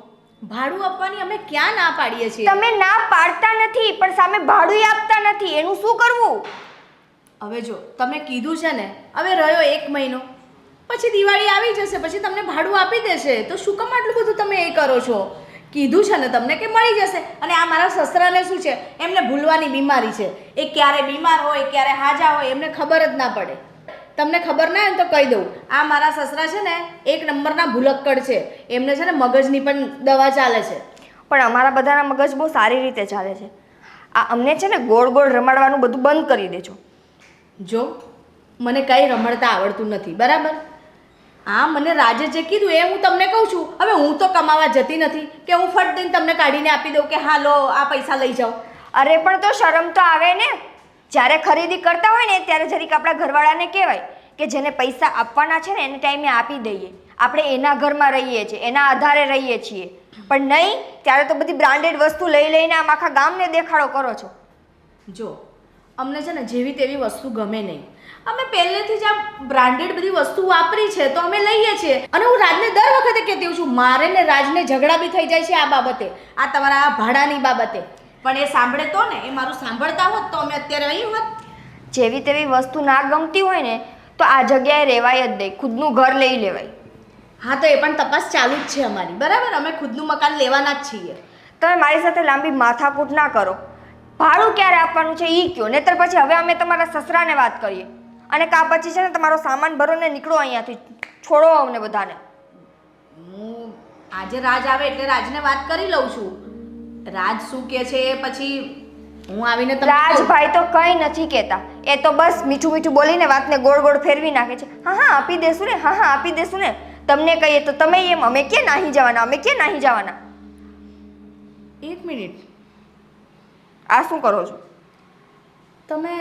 ભાડું આપવાની અમે ક્યાં ના પાડીએ છીએ? તમે ના પાડતા નથી પણ સામે ભાડું આપતા નથી, એનું શું કરવું? હવે જો તમે કીધું છે ને, હવે રહ્યો 1 મહિનો, પછી દિવાળી આવી જશે, પછી તમને ભાડું આપી દેશે, તો શું કામ આટલું બધું તમે એ કરો છો? કીધું છે ને તમને કે મળી જશે. અને આ મારા સસરાને શું છે, એમને ભૂલવાની બીમારી છે. એ ક્યારે બીમાર હોય ક્યારે હાજા હોય એમને ખબર જ ના પડે. તમને ખબર ના હોય તો કહી દઉં, આ મારા સસરા છે ને 1 નંબરના ભૂલક્કડ છે. એમને છે ને મગજની પણ દવા ચાલે છે. પણ અમારા બધાના મગજ બહુ સારી રીતે ચાલે છે. આ અમને છે ને ગોળ ગોળ રમાડવાનું બધું બંધ કરી દેજો. જો મને કંઈ રમડતા આવડતું નથી, બરાબર? હા, મને રાજે જે કીધું એ હું તમને કહું છું. હવે હું તો કમાવા જતી નથી કે હું ફટ દઈને તમને કાઢીને આપી દઉં કે હા લો આ પૈસા લઈ જાઓ. અરે પણ તો શરમ તો આવે ને. જ્યારે ખરીદી કરતા હોય ને ત્યારે જરીક આપણા ઘરવાળાને કહેવાય કે જેને પૈસા આપવાના છે ને એને ટાઈમે આપી દઈએ. આપણે એના ઘરમાં રહીએ છીએ, એના આધારે રહીએ છીએ. પણ નહીં, ત્યારે તો બધી બ્રાન્ડેડ વસ્તુ લઈ લઈને આમ આખા ગામને દેખાડો કરો છો. જો અમને છે ને જેવી તેવી વસ્તુ ગમે નહીં. અમે પહેલેથી જ આ બ્રાન્ડેડ બધી વસ્તુ વાપરી છે તો અમે લઈએ છીએ. અને હું રાજને દર વખતે કહેતી હોઉં છું, મારે ને રાજને ઝઘડા બી થઈ જાય છે આ બાબતે, આ તમારા આ ભાડાની બાબતે. પણ એ સાંભળે તો ને, એ મારું સાંભળતા હોત તો અમે અત્યારે અહીં હોત. જેવી તેવી વસ્તુ ના ગમતી હોય ને તો આ જગ્યાએ રહેવાય જ નહીં, ખુદનું ઘર લઈ લેવાય. હા, તો એ પણ તપાસ ચાલુ જ છે અમારી, બરાબર? અમે ખુદનું મકાન લેવાના જ છીએ. તમે મારી સાથે લાંબી માથાકૂટ ના કરો. ભાડું ક્યારે આપવાનું છે એ કહો, નહીતર પછી હવે અમે તમારા સસરાને વાત કરીએ. અને કા પછી છે ને તમારો સામાન ભરો ને નીકળો અહીંયાથી, છોડો અમને બધાને. હું આજે રાજ આવે એટલે રાજને વાત કરી લઉં છું. રાજ શું કહે છે એ પછી હું આવીને તમને કહું. રાજભાઈ તો કંઈ નથી કહેતા, એ તો બસ મીઠું મીઠું બોલીને વાતને ગોળ ગોળ ફેરવી નાખે છે. હા હા આપી દેશું ને, હા હા આપી દેશું ને. તમને કહીએ તો તમે એમ, અમે ક્યાં નાહી જવાના, અમે ક્યાં નાહી જવાના. 1 મિનિટ, આ શું કરો છો? તમે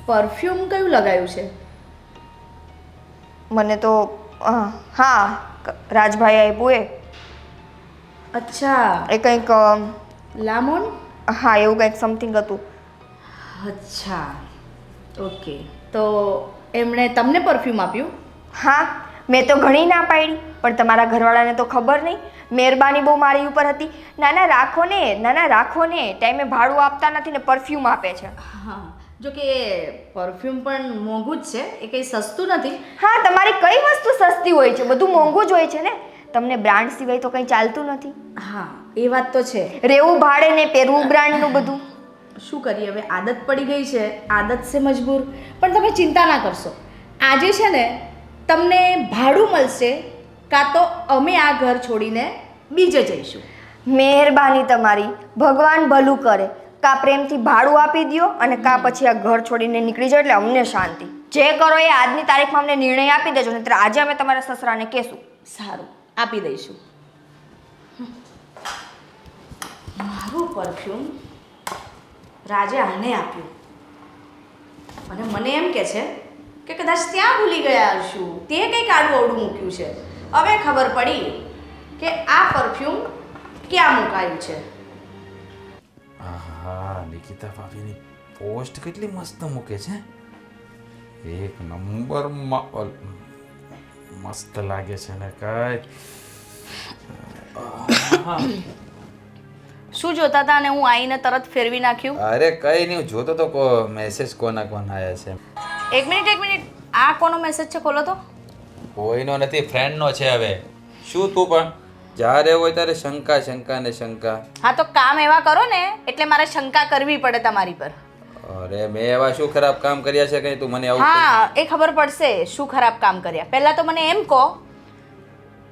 પરફ્યુમ કયું લગાવ્યું છે? મને તો હા રાજભાઈ આપ્યું એ. અચ્છા, એ કંઈક લામોન. હા એવું કંઈક સમથિંગ હતું. અચ્છા, ઓકે. તો એમણે તમને પરફ્યુમ આપ્યું? હા, મેં તો ઘણી ના પાડી, પણ તમારા ઘરવાળાને તો ખબર નહીં. મહેરબાની બહુ મારી ઉપર હતી. નાના રાખો ને, નાના રાખો ને, ટાઈમે ભાડું આપતા નથી ને પરફ્યુમ આપે છે. હા, જો કે પરફ્યુમ પણ મોંઘું જ છે, એ કંઈ સસ્તું નથી. હા, તમારી કઈ વસ્તુ સસ્તી હોય છે? બધું મોંઘું જ હોય છે ને. તમને બ્રાન્ડ સિવાય તો કંઈ ચાલતું નથી. હા, એ વાત તો છે. રહેવું ભાડે ને પહેરવું બ્રાન્ડનું બધું. શું કરીએ હવે, આદત પડી ગઈ છે, આદત સે મજબૂર. પણ તમે ચિંતા ના કરશો, આજે છે ને તમને ભાડું મળશે, કાં તો અમે આ ઘર છોડીને બીજે જઈશું. મહેરબાની તમારી, ભગવાન ભલું કરે. કા પ્રેમથી ભાડું આપી દ્યો અને કા પછી આ ઘર છોડીને નીકળી જાઓ એટલે અમને શાંતિ. જે કરો એ આજની તારીખમાં અમને નિર્ણય આપી દેજો, નહીંતર આજે અમે તમારા સસરાને કહેશું. સારું, આપી દઈશું. મારું પરફ્યુમ રાજે આને આપ્યું અને મને એમ કહે છે કે કદાચ ત્યાં ભૂલી ગયા હશું, તે કંઈક આડું અવડું મૂક્યું છે. હવે ખબર પડી કે આ પરફ્યુમ ક્યાં મુકાયું છે. હા, નિકિતા ભાભીની પોસ્ટ કેટલી મસ્ત મૂકે છે. એક નંબરમાં મસ્ત લાગે છે ને કાંઈ. શું જોતા હતા અને હું આવીને તરત ફેરવી નાખ્યું? અરે કઈ નહીં, જોતો તો મેસેજ કોના આવ્યા છે. એક મિનિટ, આ કોનો મેસેજ છે? ખોલો તો. કોઈનો નથી, ફ્રેન્ડનો છે. હવે શું તું પણ જ્યારે હોય ત્યારે શંકા ને શંકા. હા તો કામ એવા કરો ને એટલે મારે શંકા કરવી પડે તમારી પર. અરે મેં એવા શું ખરાબ કામ કર્યા છે કઈ તું મને આવું? હા, એ ખબર પડશે શું ખરાબ કામ કર્યા. પહેલા તો મને એમ કહો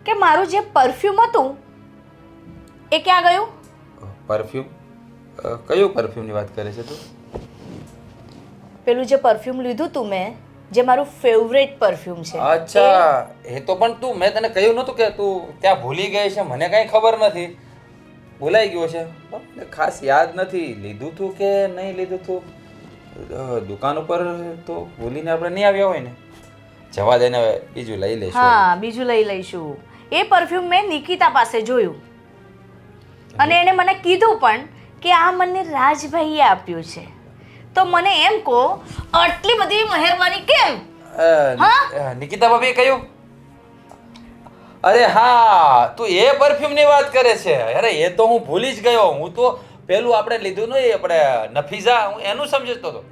કે મારું જે પરફ્યુમ હતું એ ક્યાં ગયું? પરફ્યુમ? કયું પરફ્યુમની વાત કરે છે તું? પેલું જે પરફ્યુમ લીધું તું મેં, જે મારું ફેવરેટ પરફ્યુમ છે. અચ્છા, એ તો પણ તું, મેં તને કહ્યું નતું કે તું ત્યાં ભૂલી ગઈ છે? મને કઈ ખબર નથી. ભૂલાઈ ગયો છે? ખાસ યાદ નથી લીધું તું કે નહીં લીધું તું. દુકાન ઉપર તો ભૂલીને આપણે નહીં આવ્યા હોય ને. જવા દે ને, બીજું લઈ લઈશું. હા, બીજું લઈ લઈશું. એ પરફ્યુમ મેં નિકિતા પાસે જોયું અને એણે મને કીધું પણ કે આ મને રાજભાઈએ આપ્યું છે. તો મને એમ કહો, આટલી બધી મહેરબાની કેમ? નિકિતા ભાભી કહ્યું? અરે હા, તું એ પરફ્યુમની વાત કરે છે? અરે એ તો હું ભૂલી જ ગયો. હું તો પેલું આપણે લીધું ને આપણે નફીઝા, હું એનું સમજતો હતો.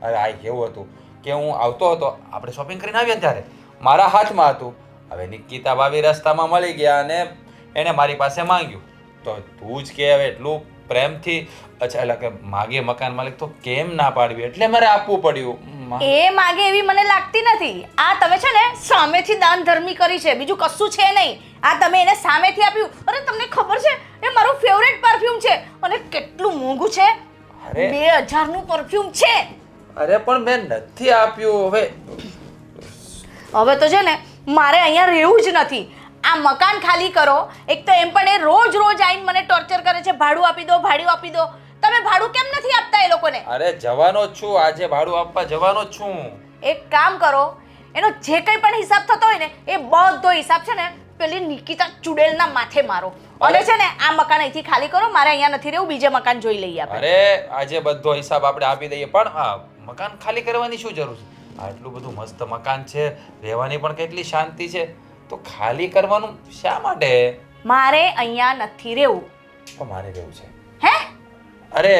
અરે આ કેવું હતું કે હું આવતો હતો, આપણે શોપિંગ કરીને આવ્યા ત્યારે મારા હાથમાં હતું. હવે નિકિતા ભાભી રસ્તામાં મળી ગયા અને એણે મારી પાસે માંગ્યું. તો તું જ કે હવે એટલું પ્રેમથી, અચ્છા એટલે કે માગે મકાન માલિક, તો કેમ ના પાડવી? એટલે મારે આપવું પડ્યું. એ માગે એવી મને લાગતી નથી. આ તમે છે ને સામેથી દાન ધર્મી કરી છે, બીજું કશું છે નહીં. આ તમે એને સામેથી આપ્યું. અરે તમને ખબર છે એ મારું ફેવરેટ પરફ્યુમ છે અને કેટલું મોંઘું છે? 2000 નું પરફ્યુમ છે. અરે પણ મેં નથી આપ્યું. હવે તો છે ને મારે અહીંયા રહેવું જ નથી. આ મકાન ખાલી કરો. એક તો એમ પણ એ રોજ આવીને મને ટોર્ચર કરે છે, ભાડું આપી દો, ભાડું આપી દો. તમે ભાડું કેમ નથી આપતા એ લોકોને? અરે જવાનો જ છું, આજે ભાડું આપવા જવાનો જ છું. એક કામ કરો, એનો જે કંઈ પણ હિસાબ થતો હોય ને એ બધો હિસાબ છે ને પેલી નિકિતા ચુડેલના માથે મારો. અને છે ને આ મકાન અહીંથી ખાલી કરો, મારે અહીંયા નથી રહેવું, બીજે મકાન જોઈ લઈએ આપણે. અરે આજે બધો હિસાબ આપણે આપી દઈએ, પણ આ મકાન ખાલી કરવાની શું જરૂર છે? આટલું બધું મસ્ત મકાન છે, રહેવાની પણ કેટલી શાંતિ છે, તો ખાલી કરવાનું શા માટે? મારે અહીંયા નથી રહેવું. તો મારે રહેવું છે. હે? અરે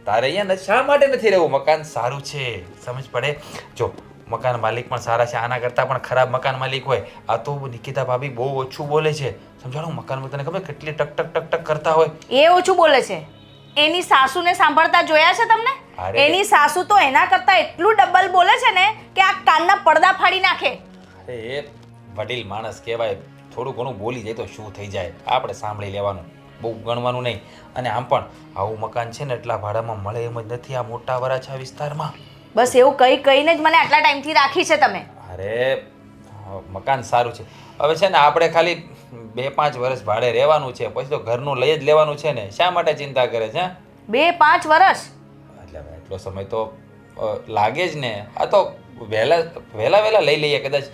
તારે અહીંયા શા માટે નથી રહેવું? મકાન સારું છે, સમજ પડે? જો મકાન માલિક પણ સારા છે, આના કરતાં પણ ખરાબ મકાન માલિક હોય. આ તો નિકિતા ભાભી બહુ ઓછું બોલે છે, સમજાણું? મકાનમાં તને ખબર કેટલી ટક ટક ટક ટક કરતા હોય. એ ઓછું બોલે છે? એની સાસુને સાંભળતા જોયા છે તમને? એની સાસુ તો એના કરતાં એટલું ડબલ બોલે છે ને કે આ કાનના પડદા ફાડી નાખે. અરે એ વડીલ માણસ કહેવાય, થોડું ઘણું બોલી જાય તો શું થઈ જાય? આપણે સાંભળી લેવાનું, બહુ ગણવાનું નહીં. અને આમ પણ આવું મકાન છે ને એટલા ભાડામાં મળે એમ જ નથી આ મોટા વરાછા વિસ્તારમાં. બસ એવું કહીને જ મને આટલા ટાઈમથી રાખી છે તમે. અરે મકાન સારું છે. હવે છે ને આપણે ખાલી 2-5 વર્ષ ભાડે રહેવાનું છે, પછી તો ઘરનું લઈ જ લેવાનું છે ને. શા માટે ચિંતા કરે છે? 2-5 વર્ષ એટલે એટલો સમય તો લાગે જ ને. આ તો વહેલા લઈ લઈએ કદાચ.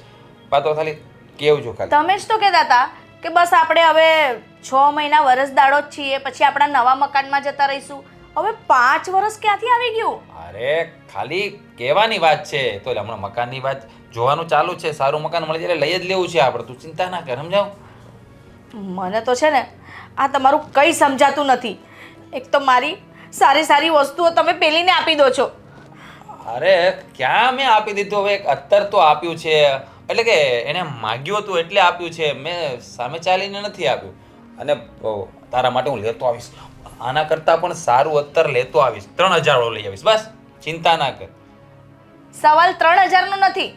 પાતો ખાલી કેવું છું ખાલી. તમે જ તો કહેતા હતા કે બસ આપણે હવે 6 મહિના વરસ દાડો જ છીએ, પછી આપણા નવા મકાનમાં જતા રહીશું. હવે 5 વર્ષ ક્યાંથી આવી ગયું? અરે ખાલી કહેવાની વાત છે. તો હમણાં મકાનની વાત જોવાનું ચાલુ છે. સારું મકાન મળી જાય લઈ જ લેવું છે આપણે. તું ચિંતા ના કર, સમજાવ? મને તો છે ને આ તમારું કંઈ સમજાતું નથી. એક તો મારી સારી વસ્તુઓ તમે પેલીને આપી દો છો. અરે ક્યાં મેં આપી દીધું? હવે અત્તર તો આપ્યું છે, એટલે કે એને માગ્યું હતું એટલે આપ્યું છે. મેં સામે ચાલીને નથી આપ્યું. અને તારા માટે હું લેતો આવીશ, આના કરતાં પણ સારું અત્તર લેતો આવીશ. 3000 વાળો લઈ આવીશ. બસ ચિંતા ના કર. સવાલ 3000 નો નથી,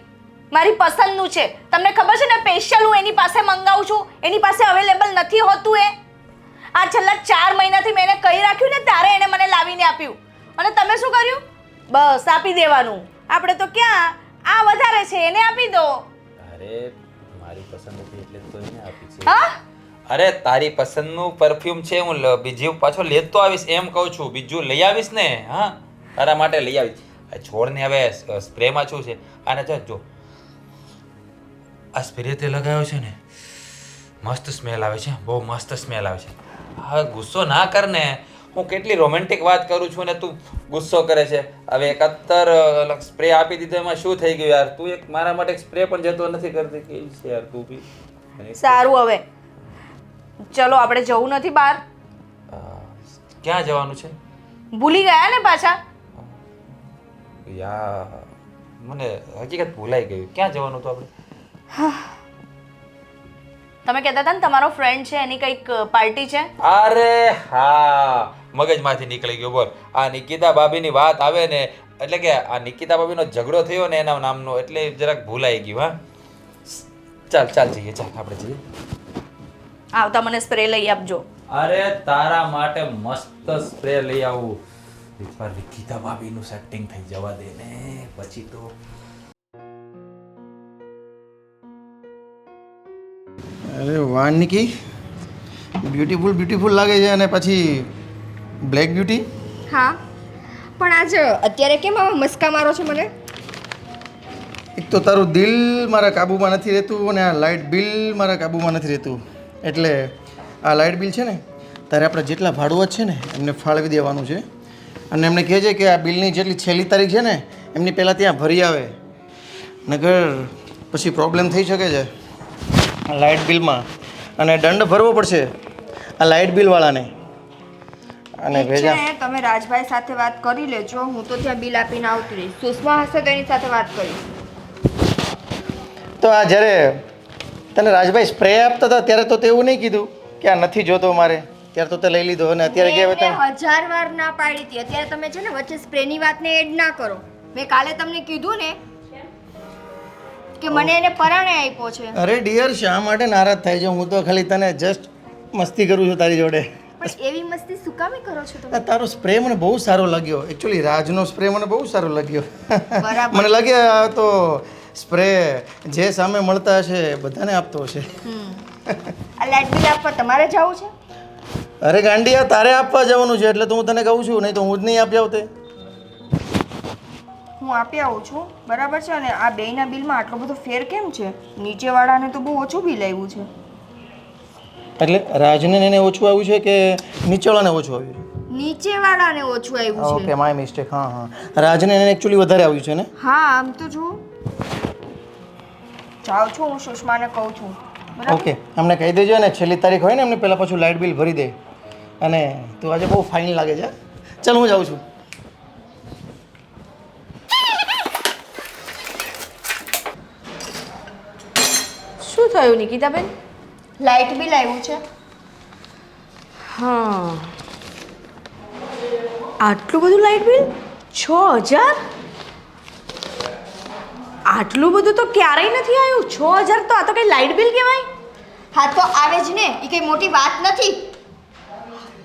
મારી પસંદનું છે. તમને ખબર છે ને સ્પેશિયલ હું એની પાસે મંગાવું છું, એની પાસે અવેલેબલ નથી હોતું. આ છેલ્લા 4 મહિનાથી મેં એને કહી રાખ્યું ને ત્યારે એને મને લાવીને આપ્યું અને તમે શું કર્યું? બસ આપી દેવાનું. આપણે તો ક્યાં આ વધારે છે એને આપી દો. અરે મારી પસંદ હતી એટલે તો એને આપી છે. હા અરે તારી પસંદનું પરફ્યુમ છે, હું બીજું પાછો લેતો આવીશ એમ કહું છું. બીજું લઈ આવીશ ને. હા તારા માટે લઈ આવીશ. આ છોડને હવે સ્પ્રેમાં શું છે, આને જો આ સ્પ્રે તે લગાવ્યો છે ને, મસ્ત સ્મેલ આવે છે, બહુ મસ્ત સ્મેલ આવે છે. હા ગુસ્સો ના કર ને, હું કેટલી રોમેન્ટિક વાત કરું છું ને તું ગુસ્સો કરે છે. હવે 71 સ્પ્રે આપી દીધો એમાં શું થઈ ગયું યાર? તું એક મારા માટે સ્પ્રે પણ જતો નથી કરતી કે છે યાર તું બી. સારું હવે ચલો આપણે જવું નથી બહાર. ક્યાં જવાનું છે? ભૂલી ગયા ને પાછા? યાર મને હકીકત ભૂલાઈ ગયું. ક્યાં જવાનું હતું આપણે? તમે કહેતા હતા ને તમારો ફ્રેન્ડ છે એની કંઈક પાર્ટી છે. અરે હા મગજમાંથી નીકળી ગયો. બોલ આ નિકિતા ભાભીની વાત આવે ને એટલે કે આ નિકિતા ભાભીનો ઝઘડો થયો ને એના નામનો એટલે જરાક ભૂલાઈ ગયું. હા ચાલ જઈએ, ચાલ આપણે જઈએ. આવતા મને સ્પ્રે લઈ આપજો. અરે તારા માટે મસ્ત સ્પ્રે લઈ આવું. એકવાર નિકિતા ભાભીનું સેટિંગ થઈ જવા દે ને પછી તો. અરે વાહ નિકી, બ્યુટીફુલ લાગે છે. અને પછી બ્લેક બ્યુટી. હા પણ આજ અત્યારે કેમ આવા મસ્કા મારો છો મને? એક તો તારું દિલ મારા કાબૂમાં નથી રહેતું અને આ લાઇટ બિલ મારા કાબૂમાં નથી રહેતું. એટલે આ લાઇટ બિલ છે ને તારે આપણે જેટલા ભાડુઆત છે ને એમને ફાળવી દેવાનું છે અને એમને કહે છે કે આ બિલની જેટલી છેલ્લી તારીખ છે ને એમની પહેલાં ત્યાં ભરી આવે, નગર પછી પ્રોબ્લેમ થઈ શકે છે આ લાઇટ બિલમાં અને દંડ ભરવો પડશે આ લાઇટ બિલવાળાને. અને ભેજા તમે રાજભાઈ સાથે વાત કરી લેજો, હું તો ત્યાં બિલ આપીને આવતી રહીશ. સુષ્મા હશે તો એની સાથે વાત કરીશ. તો આ જ્યારે તને રાજભાઈ સ્પ્રે આપતા હતા ત્યારે તો તે એવું નહીં કીધું કે આ નથી જોતો મારે, ત્યારે તો તે લઈ લીધો અને અત્યારે કે હવે તમે 1000 વાર ના પાડી હતી. અત્યારે તમે છે ને વચ્ચે સ્પ્રેની વાતને એડ ના કરો. મેં કાલે તમને કીધું ને કે મને એને પરાણે આપ્યો છે. અરે ડિયર શા માટે નારાજ થાય છે? હું તો ખાલી તને જસ્ટ મસ્તી કરું છું તારી જોડે. પણ એવી મસ્તી શું કામે કરો છો તમે? તારો સ્પ્રે મને બહુ સારો લાગ્યો. એકચ્યુઅલી રાજનો સ્પ્રે મને બહુ સારો લાગ્યો. બરાબર. મને લાગે આ તો સ્પ્રે જે સામે મળતા હશે બધાને આપતો હશે. આ લાઇટ બિલ આપવા તમારે જવું છે? અરે ગાંડિયા તારે આપવા જવાનું છે એટલે તો હું તને કહું છું, નહીં તો હું જ નહીં આપી આવતે. હું આપી આવું છું બરાબર છે. અને આ બેયના બિલમાં આટલો બધો ફેર કેમ છે? નીચેવાળાને તો બહુ ઓછું બિલ આવ્યું છે. એટલે રાજને એને ઓછું આવ્યું છે કે નીચેવાળાને ઓછું આવ્યું છે? નીચેવાળાને ઓછું આવ્યું છે. Okay my mistake. હા રાજને એને એકચ્યુઅલી વધારે આવ્યું છે ને? હા આમ તો જો જાઉં છું હું સુષ્માને કહું છું. ઓકે અમને કહી દેજો ને છેલ્લી તારીખ હોય ને એમને પહેલાં પાછું લાઇટ બિલ ભરી દે. અને તું આજે બહુ ફાઇન લાગે છે. ચાલ હું જાઉં છું. શું થયું નિકિતાબેન? લાઇટ બિલ આવ્યું છે. હા આટલું બધું લાઇટ બિલ? 6000? આટલું બધું તો ક્યારેય નથી આવ્યું. 6000 તો આ તો કઈ લાઇટ બિલ કહેવાય? હા તો આવે જ ને, એ કઈ મોટી વાત નથી.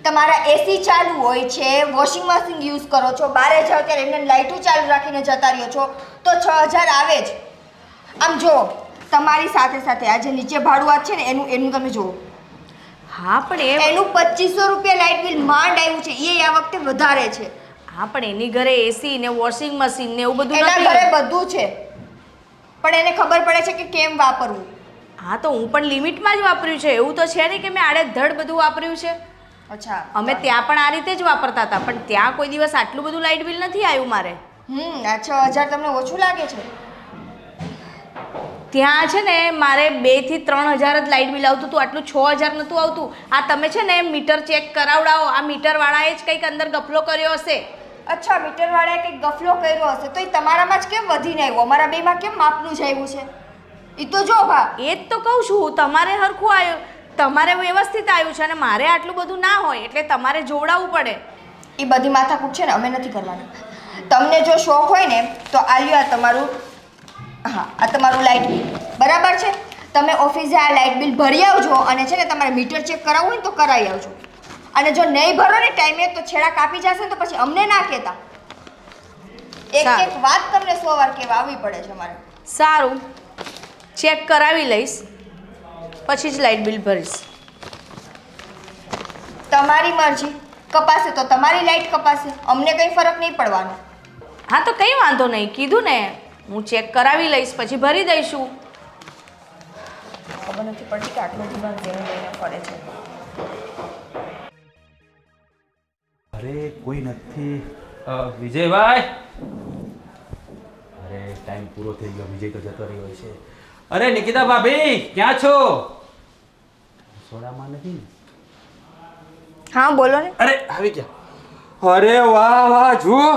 તમારા એસી ચાલુ હોય છે, વોશિંગ મશીન યુઝ કરો છો, બારે જાઓ ત્યારે એમને લાઇટો ચાલુ રાખીને જતા રહ્યો છો તો 6000 આવે જ. આમ જો તમારી સાથે સાથે આ જે નીચે ભાડુઆત છે ને એનું તમે જુઓ. હા પણ એનું 2500 રૂપિયા લાઇટ બિલ માંડ આવ્યું છે. એ આ વખતે વધારે છે. હા પણ એની ઘરે એસી ને વોશિંગ મશીન ને એવું બધું એના નથી. ઘરે બધું છે પણ એને ખબર પડે છે કે કેમ વાપરવું. હા તો હું પણ લિમિટમાં જ વાપર્યું છે. એવું તો છે નહીં કે મેં આડેધડ બધું વાપર્યું છે. અચ્છા અમે ત્યાં પણ આ રીતે જ વાપરતા હતા પણ ત્યાં કોઈ દિવસ આટલું બધું લાઇટ બિલ નથી આવ્યું મારે. આ 6000 તમને ઓછું લાગે છે? ત્યાં છે ને મારે 2 થી 3000 જ લાઇટ બિલ આવતું હતું, આટલું 6000 નહોતું આવતું. આ તમે છે ને મીટર ચેક કરાવડાવો. આ મીટરવાળાએ જ કંઈક અંદર ગફલો કર્યો હશે. અચ્છા મીટરવાળાએ કંઈક ગફલો કર્યો હશે તો એ તમારામાં જ કેમ વધીને આવ્યો? અમારા બેમાં કેમ માપનું જ આવ્યું છે? એ તો જો ભા એ જ તો કહું છું, તમારે હરખું આવ્યું, તમારે વ્યવસ્થિત આવ્યું છે અને મારે આટલું બધું ના હોય એટલે તમારે જોવડાવવું પડે. એ બધી માથાકૂટ છે ને અમે નથી કરવાના. તમને જો શોખ હોય ને તો આલ્યો આ તમારું, હા આ તમારું લાઇટ બિલ બરાબર છે. તમે ઓફિસે આ લાઇટ બિલ ભરી આવજો અને છે ને તમારે મીટર ચેક કરાવવું હોય ને તો કરાવી આવજો. અને જો નહીં ભરો ને ટાઈમે તો છેડા કાપી જશે ને તો પછી અમને ના કહેતા. એક એક વાત તમને 100 વાર કહેવા આવવી પડે છે મારે. સારું, ચેક કરાવી લઈશ, પછી જ લાઇટ બિલ ભરીશ. તમારી મરજી. કપાશે તો તમારી લાઈટ કપાશે, અમને કંઈ ફરક નહીં પડવાનો. હા તો કંઈ વાંધો નહીં, કીધું ને, હું ચેક કરાવી લઈશ પછી ભરી દઈશું. ખબર નથી પડતી કે આટલું દિમાગ જેને લઈને ફરે છે. અરે કોઈ નથી. વિજયભાઈ, અરે ટાઈમ પૂરો થઈ ગયો, વિજય તો જતો રહ્યો છે. અરે નિકિતા ભાભી ક્યાં છો? સોડામાં નથી ને? હા બોલો ને. અરે આવી ગયા. અરે વાહ વાહ, જુઓ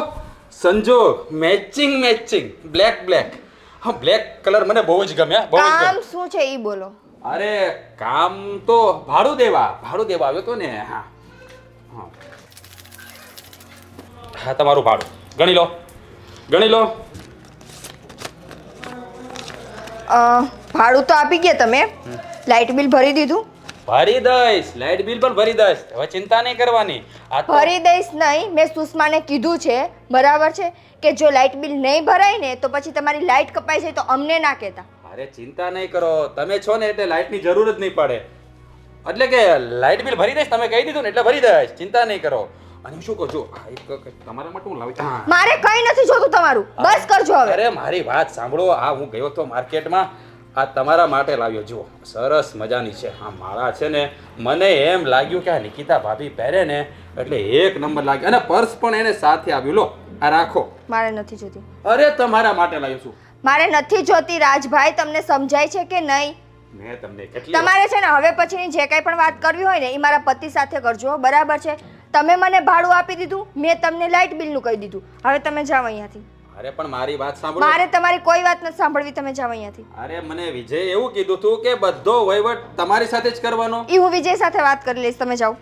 સંજોગ, મેચિંગ મેચિંગ, બ્લેક બ્લેક. હા, બ્લેક કલર મને બહુ જ ગમ્યા, બહુ જ કામ ગમ્યા. શું છે એ બોલો. અરે કામ તો ભાડું દેવા આવ્યો તો ને. હા હા હા, તમારું ભાડું ગણી લો, ગણી લો. ભાડું તો આપી ગયા તમે, લાઇટ બિલ ભરી દીધું. ભરી દઈશ, લાઇટ બિલ પણ ભરી દઈશ, હવે ચિંતા નહીં કરવાની. આ તો ભરી દઈશ નહીં, મેં સુષ્માને કીધું છે બરાબર છે કે જો લાઇટ બિલ નહીં ભરાય ને તો પછી તમારી લાઇટ કપાઈ જાય તો અમને ના કહેતા. અરે ચિંતા નહીં કરો, તમે છો ને એટલે લાઇટની જરૂર જ નહીં પડે. એટલે કે લાઇટ બિલ ભરી દઈશ, તમે કહી દીધું ને એટલે ભરી દઈશ, ચિંતા નહીં કરો. અને શું કહું છું, તમારા માટે હું લાવી. મારે કંઈ નથી જોતું તમારું, બસ કરજો હવે. અરે મારી વાત સાંભળો, આ હું ગયો તો માર્કેટમાં, આ તમારા માટે લાવ્યો, જુઓ સરસ મજાની છે. હા માળા છે ને, મને એમ લાગ્યું કે આ નિકિતા ભાભી પહેરે ને એટલે એક નંબર લાગ્યો. અને પર્સ પણ એને સાથે આવ્યું, લો આ રાખો. મારે નથી જોતી. અરે તમારા માટે લાવ્યો છું. મારે નથી જોતી રાજભાઈ, તમને સમજાય છે કે નહીં? મેં તમને કેટલી તમારે છે ને હવે પછીની જે કાંઈ પણ વાત કરવી હોય ને એ મારા પતિ સાથે કરજો, બરાબર છે? તમે મને ભાડું આપી દીધું, મેં તમને લાઇટ બિલનું કહી દીધું, હવે તમે જાઓ અહીંયાથી. અરે પણ મારી વાત સાંભળો. મારે તમારી કોઈ વાત નથી સાંભળવી, તમે જાઓ અહીંયાથી. અરે મને વિજય એવું કીધું હતું કે બધો વહીવટ તમારી સાથે જ કરવાનો. એ હું વિજય સાથે વાત કરી લઈશ, તમે જાઓ.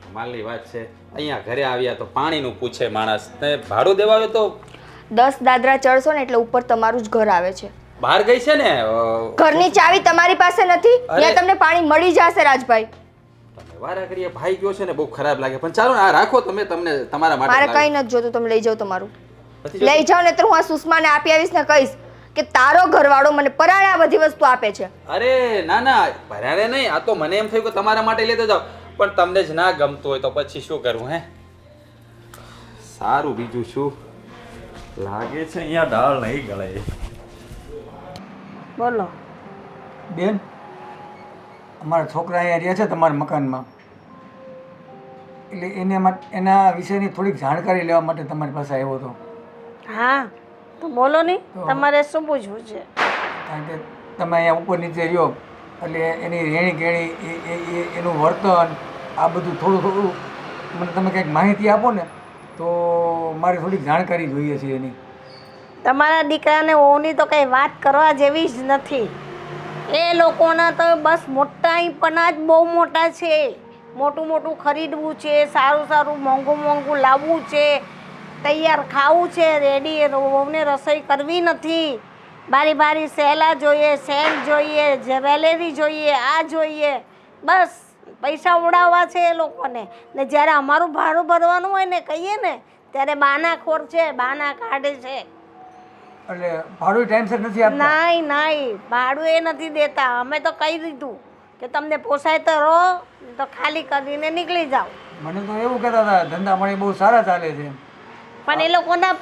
કમાલની વાત છે, અહીંયા ઘરે આવ્યા તો પાણીનું પૂછે માણસ, ને ભાડું દેવા આવ્યો તો 10 દાદરા ચડશો ને એટલે ઉપર તમારું જ ઘર આવે છે. બહાર ગઈ છે ને. ઘરની ચાવી તમારી પાસે નથી, ત્યાં તમને પાણી મળી જશે રાજભાઈ. તમે વારા કરીએ, ભાઈ ગયો છે ને બહુ ખરાબ લાગે, પણ ચાલો ને આ રાખો તમે, તમને તમારા માટે મારે લાવ્યો. કંઈ નથી જોતું, તમે લઈ જાઓ તમારું. નથી જોતું? લઈ જાઓ ને તો હું આ સુષ્માને આપી આવીશ ને કહીશ કે તારો ઘરવાળો મને પરાણે આ બધી વસ્તુ આપે છે. અરે ના ના, ભરાડે નહીં, આ તો મને એમ થયું કે તમારા માટે લેતો જાવ, પણ તમને જ ના ગમતું હોય તો પછી શું કરવું? હે સારું, બીજું શું લાગે છે અહીંયા દાળ નહીં ગળે. બોલો. બેન, અમારા છોકરા અહીંયા રહ્યા છે તમારા મકાનમાં, એટલે એના વિશેની થોડીક જાણકારી લેવા માટે તમારી પાસે આવ્યો હતો. હા તો બોલો નહીં, તમારે શું પૂછવું છે? કારણ કે તમે અહીંયા ઉપર નીચે રહ્યો એટલે એની રહેણી કહેણી, એનું વર્તન, આ બધું થોડું થોડું મને તમે કંઈક માહિતી આપો ને તો મારે થોડીક જાણકારી જોઈએ છે એની. તમારા દીકરાને ઓની તો કંઈ વાત કરવા જેવી જ નથી. એ લોકોના તો બસ મોટાઈપણા જ બહુ મોટા છે. મોટું મોટું ખરીદવું છે, સારું સારું મોંઘું મોંઘું લાવવું છે, તૈયાર ખાવું છે, રેડી વહુને રસોઈ કરવી નથી. બારી બારી સહેલા જોઈએ, સેન્ટ જોઈએ, જ્વેલરી જોઈએ, આ જોઈએ, બસ પૈસા ઉડાવવા છે એ લોકોને. ને જ્યારે અમારું ભાડું ભરવાનું હોય ને કહીએ ને ત્યારે બાનાખોર છે, બાના કાઢે છે. એટલે ભાડું ટાઈમસર નથી આપતા? નહીં નહીં, ભાડું એ નથી દેતા. અમે તો કહી દીધું કે તમને પોસાય તો રહો, તો ખાલી કરીને નીકળી જાઓ. મને તો એવું કહેતા હતા ધંધા પાણી બહુ સારા ચાલે છે. પણ એ લોકોના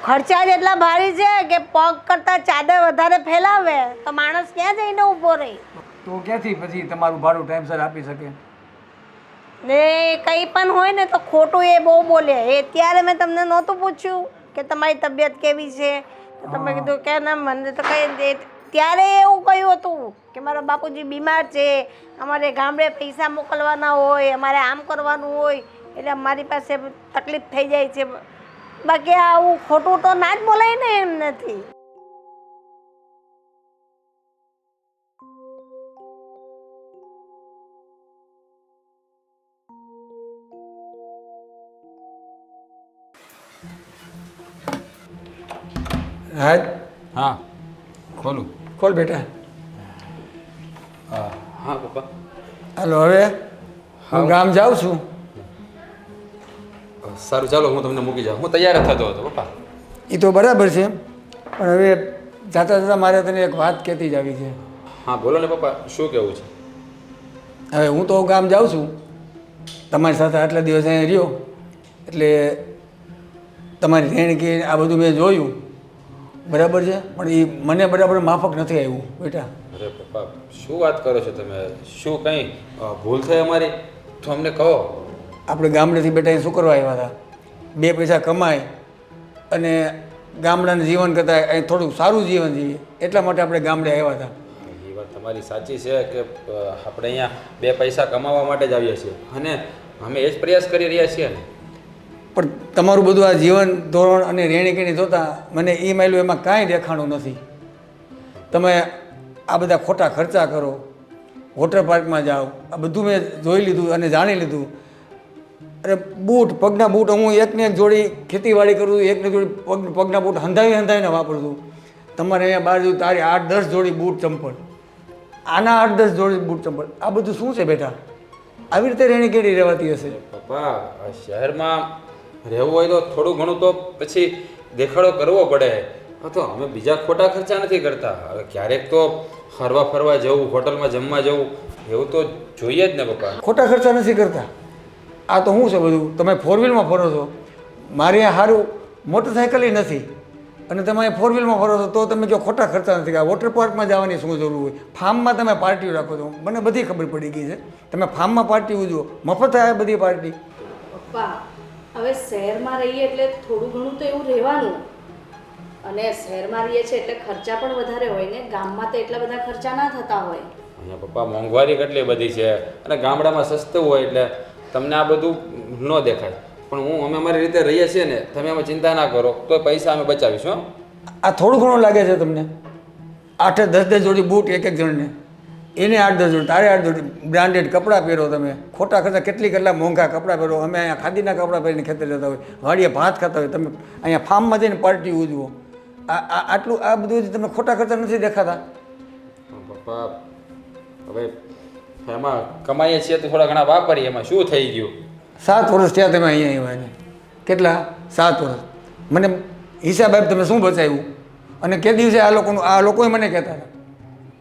ખર્ચા જ એટલા ભારી છે કે પગ કરતાં ચાદર વધારે ફેલાવે તો માણસ ક્યાં જઈને ઊભો રહે? તો ક્યાંથી પછી તમારું ભાડું ટાઈમસર આપી શકે? ને કંઈ પણ હોય ને તો ખોટું એ બહુ બોલે. એ ત્યારે મેં તમને નહોતું પૂછ્યું કે તમારી તબિયત કેવી છે, તો તમે કીધું કે ના મને તો કંઈ. ત્યારે એવું કહ્યું હતું કે મારા બાપુજી બીમાર છે, અમારે ગામડે પૈસા મોકલવાના હોય, અમારે આમ કરવાનું હોય, એટલે અમારી પાસે તકલીફ થઈ જાય છે. બાકી આવું ખોટું તો ના જ બોલાય ને એમ નથી. રાજ, હા ખોલું. ખોલ બેટા. હા પપ્પા. હાલો હવે હું ગામ જાઉં છું. સારું ચાલો હું તમને મૂકી જાઉં. હું તૈયાર જ થતો હતો પપ્પા. એ તો બરાબર છે પણ હવે જાતા જતાં મારે તને એક વાત કહેતી જ આવી છે. હા બોલો ને પપ્પા, શું કહેવું છે? હવે હું તો ગામ જાઉં છું, તમારી સાથે આટલા દિવસ અહીંયા રહ્યો એટલે તમારી રહેણ કે આ બધું મેં જોયું, બરાબર છે, પણ એ મને બરાબર માફક નથી આવ્યું બેટા. અરે પપ્પા શું વાત કરો છો તમે? શું કંઈ ભૂલ થઈ અમારી તો અમને કહો. આપણે ગામડેથી બેટા અહીં શું કરવા આવ્યા હતા? 2 પૈસા કમાય અને ગામડાનું જીવન કરતાં અહીં થોડું સારું જીવન જીવીએ એટલા માટે આપણે ગામડે આવ્યા હતા. એ વાત તમારી સાચી છે કે આપણે અહીંયા 2 પૈસા કમાવા માટે જ આવ્યા છીએ અને અમે એ જ પ્રયાસ કરી રહ્યા છીએ ને. પણ તમારું બધું આ જીવન ધોરણ અને રહેણીકરણી જોતાં મને એ માયલું એમાં કાંઈ દેખાણું નથી. તમે આ બધા ખોટા ખર્ચા કરો, વોટર પાર્કમાં જાઓ, આ બધું મેં જોઈ લીધું અને જાણી લીધું. અરે બૂટ, પગના બૂટ હું એકને એક જોડી ખેતીવાડી કરું છું, એકને જોડી પગના બૂટ હંધાવીને વાપરું છું. તમારે અહીંયા બહાર જોયું તારી 8-10 જોડી બૂટ ચંપલ, આના 8-10 જોડી બૂટ ચંપલ, આ બધું શું છે બેટા? આવી રીતે રહેણીકરણી રહેવાતી હશે? પપ્પા આ શહેરમાં રહેવું હોય તો થોડું ઘણું તો પછી દેખાડો કરવો પડે. હા તો અમે બીજા ખોટા ખર્ચા નથી કરતા. હવે ક્યારેક તો ફરવા જવું, હોટલમાં જમવા જવું એવું તો જોઈએ જ ને પપ્પા. ખોટા ખર્ચા નથી કરતા. આ તો શું છે બધું? તમે 4 વ્હીલમાં ફરો છો, મારે અહીંયા સારું મોટરસાઇકલ નથી અને તમે અહીં 4 વ્હીલમાં ફરો છો તો તમે જો ખોટા ખર્ચા નથી કરતા. વોટર પાર્કમાં જવાની શું જરૂર હોય? ફાર્મમાં તમે પાર્ટીઓ રાખો છો, મને બધી ખબર પડી ગઈ છે. તમે ફાર્મમાં પાર્ટી ઉજવો, મફત આવે બધી પાર્ટી. પપ્પા હવે શહેરમાં રહીએ એટલે થોડું ઘણું તો એવું રહેવાનું, અને શહેરમાં રહીએ છીએ એટલે ખર્ચા પણ વધારે હોય ને. ગામમાં તો એટલા બધા ખર્ચા ના થતા હોય. અહીંયા પપ્પા મોંઘવારી કેટલી બધી છે અને ગામડામાં સસ્તું હોય એટલે તમને આ બધું ન દેખાય. પણ અમે અમારી રીતે રહીએ છીએ ને, તમે આમાં ચિંતા ના કરો, તો પૈસા અમે બચાવીશું. આ થોડું ઘણું લાગે છે તમને? 8-10 જોડી બૂટ એક જણને, એને 8-10 જોડી, તારે 8 જોડી બ્રાન્ડેડ કપડાં પહેરો. તમે ખોટા ખર્ચા કેટલા મોંઘા કપડાં પહેરો. અમે અહીંયા ખાદીના કપડાં પહેરીને ખેતર જતા હોય, વાડીએ ભાત ખાતા હોય, તમે અહીંયા ફાર્મમાં જઈને પાર્ટી ઉજવો. આટલું આ બધું તમને ખોટા ખર્ચા નથી દેખાતા? પપ્પા હવે એમાં કમાઈએ છીએ તો થોડા ઘણા વાપરીએ, એમાં શું થઈ ગયું? 7 વર્ષ થયા તમે અહીંયા આવ્યા ને. કેટલા? 7 વર્ષ. મને હિસાબ આપ તમે શું બચાવ્યું? અને કે દિવસે આ લોકોએ મને કહેતા હતા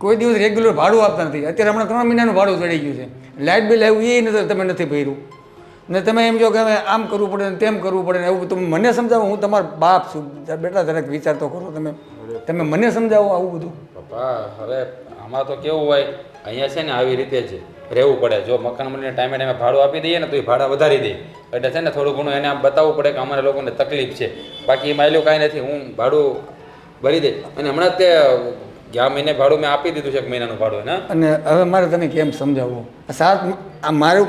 કોઈ દિવસ રેગ્યુલર ભાડું આપતા નથી. અત્યારે હમણાં 3 મહિનાનું ભાડું ચડી ગયું છે. લાઇટ બિલ આવ્યું એ નથી, તમે નથી ભર્યું ને તમે એમ કહો કે હવે આમ કરવું પડે ને તેમ કરવું પડે ને એવું. તમે મને સમજાવો, હું તમારો બાપ છું બેટા, જરાક વિચાર તો કરો. તમે મને સમજાવો આવું બધું. પપ્પા હવે આમાં તો કેવું હોય, અહીંયા છે ને આવી રીતે જ રહેવું પડે. જો મકાન મળીને ટાઈમે ભાડું આપી દઈએ ને તો એ ભાડા વધારી દે એટલે છે ને થોડું ઘણું એને આમ બતાવવું પડે કે અમારા લોકોને તકલીફ છે. બાકી એમાં એલું કાંઈ નથી, હું ભાડું ભરી દે. અને હમણાં તે ગયા મહિને ભાડું મેં આપી દીધું છે, 1 મહિનાનું ભાડું. ને અને હવે મારે તને કેમ સમજાવવું?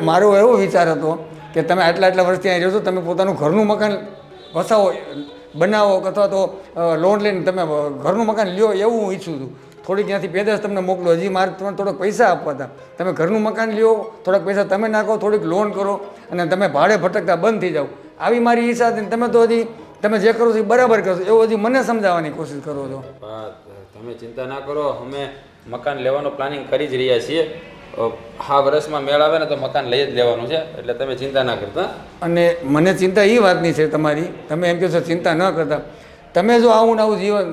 મારો એવો વિચાર હતો કે તમે આટલા વર્ષથી અહીં રહ્યો છો, તમે પોતાનું ઘરનું મકાન વસાવો, બનાવો અથવા તો લોન લઈને તમે ઘરનું મકાન લ્યો એવું હું ઈચ્છું છું. થોડીક ત્યાંથી પેદાશ તમને મોકલો, હજી મારે તમને થોડાક પૈસા આપવા હતા. તમે ઘરનું મકાન લ્યો, થોડાક પૈસા તમે નાખો, થોડીક લોન કરો અને તમે ભાડે ભટકતા બંધ થઈ જાઓ. આવી મારી ઈચ્છા હતી. તમે તો હજી તમે જે કરો છો એ બરાબર કરશો એવું હજી મને સમજાવવાની કોશિશ કરો છો. તમે ચિંતા ના કરો, અમે મકાન લેવાનું પ્લાનિંગ કરી જ રહ્યા છીએ. હા વર્ષમાં મેળ આવે ને તો મકાન લઈ જ લેવાનું છે, એટલે તમે ચિંતા ના કરતા. અને મને ચિંતા એ વાતની છે તમારી, તમે એમ કહો છો ચિંતા ન કરતા. તમે જો આવું નવું જીવન,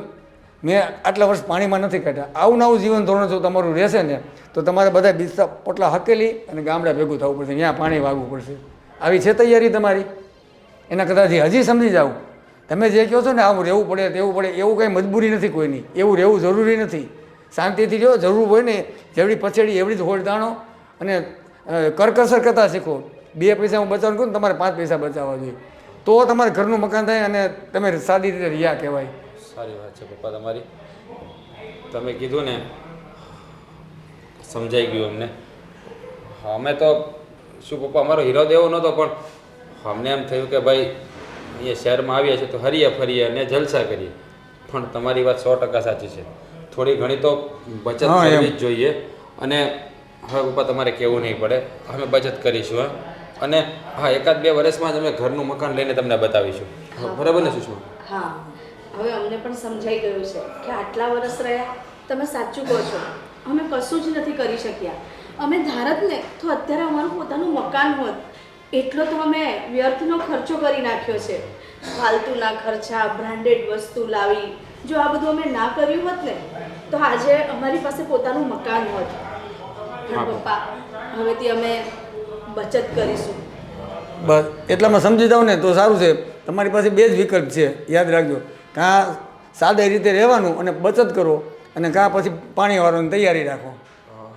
મેં આટલા વર્ષ પાણીમાં નથી કાઢ્યા, આવું નવું જીવન ધોરણ જો તમારું રહેશે ને તો તમારે બધા બીજા પોટલા હકેલી અને ગામડા ભેગું થવું પડશે, ત્યાં પાણી વાગવું પડશે. આવી છે તૈયારી તમારી? એના કદાચ હજી સમજી જાઓ. તમે જે કહો છો ને આવું રહેવું પડે તેવું પડે, એવું કંઈ મજબૂરી નથી કોઈની, એવું રહેવું જરૂરી નથી. શાંતિથી જો જરૂર હોય ને જેવડી પછેડી એવડી જ હોડ દાણો અને કરકસર કરતા શીખો. 2 પૈસા હું બચાવું કહું ને તમારે 5 પૈસા બચાવવા જોઈએ, તો તમારે ઘરનું મકાન થાય અને તમે સાદી રીતે રહ્યા કહેવાય. સારી વાત છે પપ્પા તમારી. તમે કીધું ને સમજાઈ ગયું અમને. અમે તો શું પપ્પા, અમારો હીરો દેવો નહોતો પણ અમને એમ થયું કે ભાઈ અહીંયા શહેરમાં આવીએ છીએ તો હરીએ ફરીએ અને જલસા કરીએ. પણ તમારી વાત 100% સાચી છે. થોડી ઘણી તો બચત કરવી જ જોઈએ. અને હવે પપ્પા તમારે કહેવું નહીં પડે, અમે બચત કરીશું. અને હા 1-2 વર્ષમાં જ અમે ઘરનું મકાન લઈને તમને બતાવીશું. બરાબર ને સુષ્મા? હા હવે અમને પણ સમજાઈ ગયું છે કે આટલા વર્ષ રહ્યા તમે સાચું કહો છો, અમે કશું જ નથી કરી શક્યા. અમે ધારત ને તો અત્યારે અમારું પોતાનું મકાન હોત. એટલો તો અમે વ્યર્થનો ખર્ચો કરી નાખ્યો છે. ફાલતુના ખર્ચા, બ્રાન્ડેડ વસ્તુ લાવી, જો આ બધું અમે ના કર્યું હોત ને તો આજે અમારી પાસે પોતાનું મકાન હોત. પણ પપ્પા, હવેથી અમે બચત કરીશું. બસ એટલામાં સમજી જાઓ ને તો સારું છે. તમારી પાસે બે જ વિકલ્પ છે, યાદ રાખજો. કાં સાદી રીતે રહેવાનું અને બચત કરો, અને કાં પછી પાણી વાળવાની તૈયારી રાખો.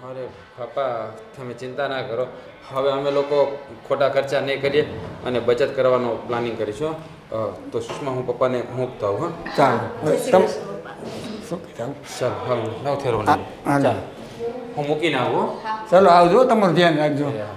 અરે પપ્પા, તમે ચિંતા ના કરો. હવે અમે લોકો ખોટા ખર્ચા નહીં કરીએ અને બચત કરવાનો પ્લાનિંગ કરીશું. તો સુષ્મા, હું પપ્પાને મૂકતો આવું. હા, ચાલો જય શ્રી તમ કૃષ્ણ પપ્પા. શું ચાલો ચાલો હવે નવ થેરો હા, ચાલો હું મૂકીને આવું. ચાલો આવજો, તમારું ધ્યાન રાખજો. હા.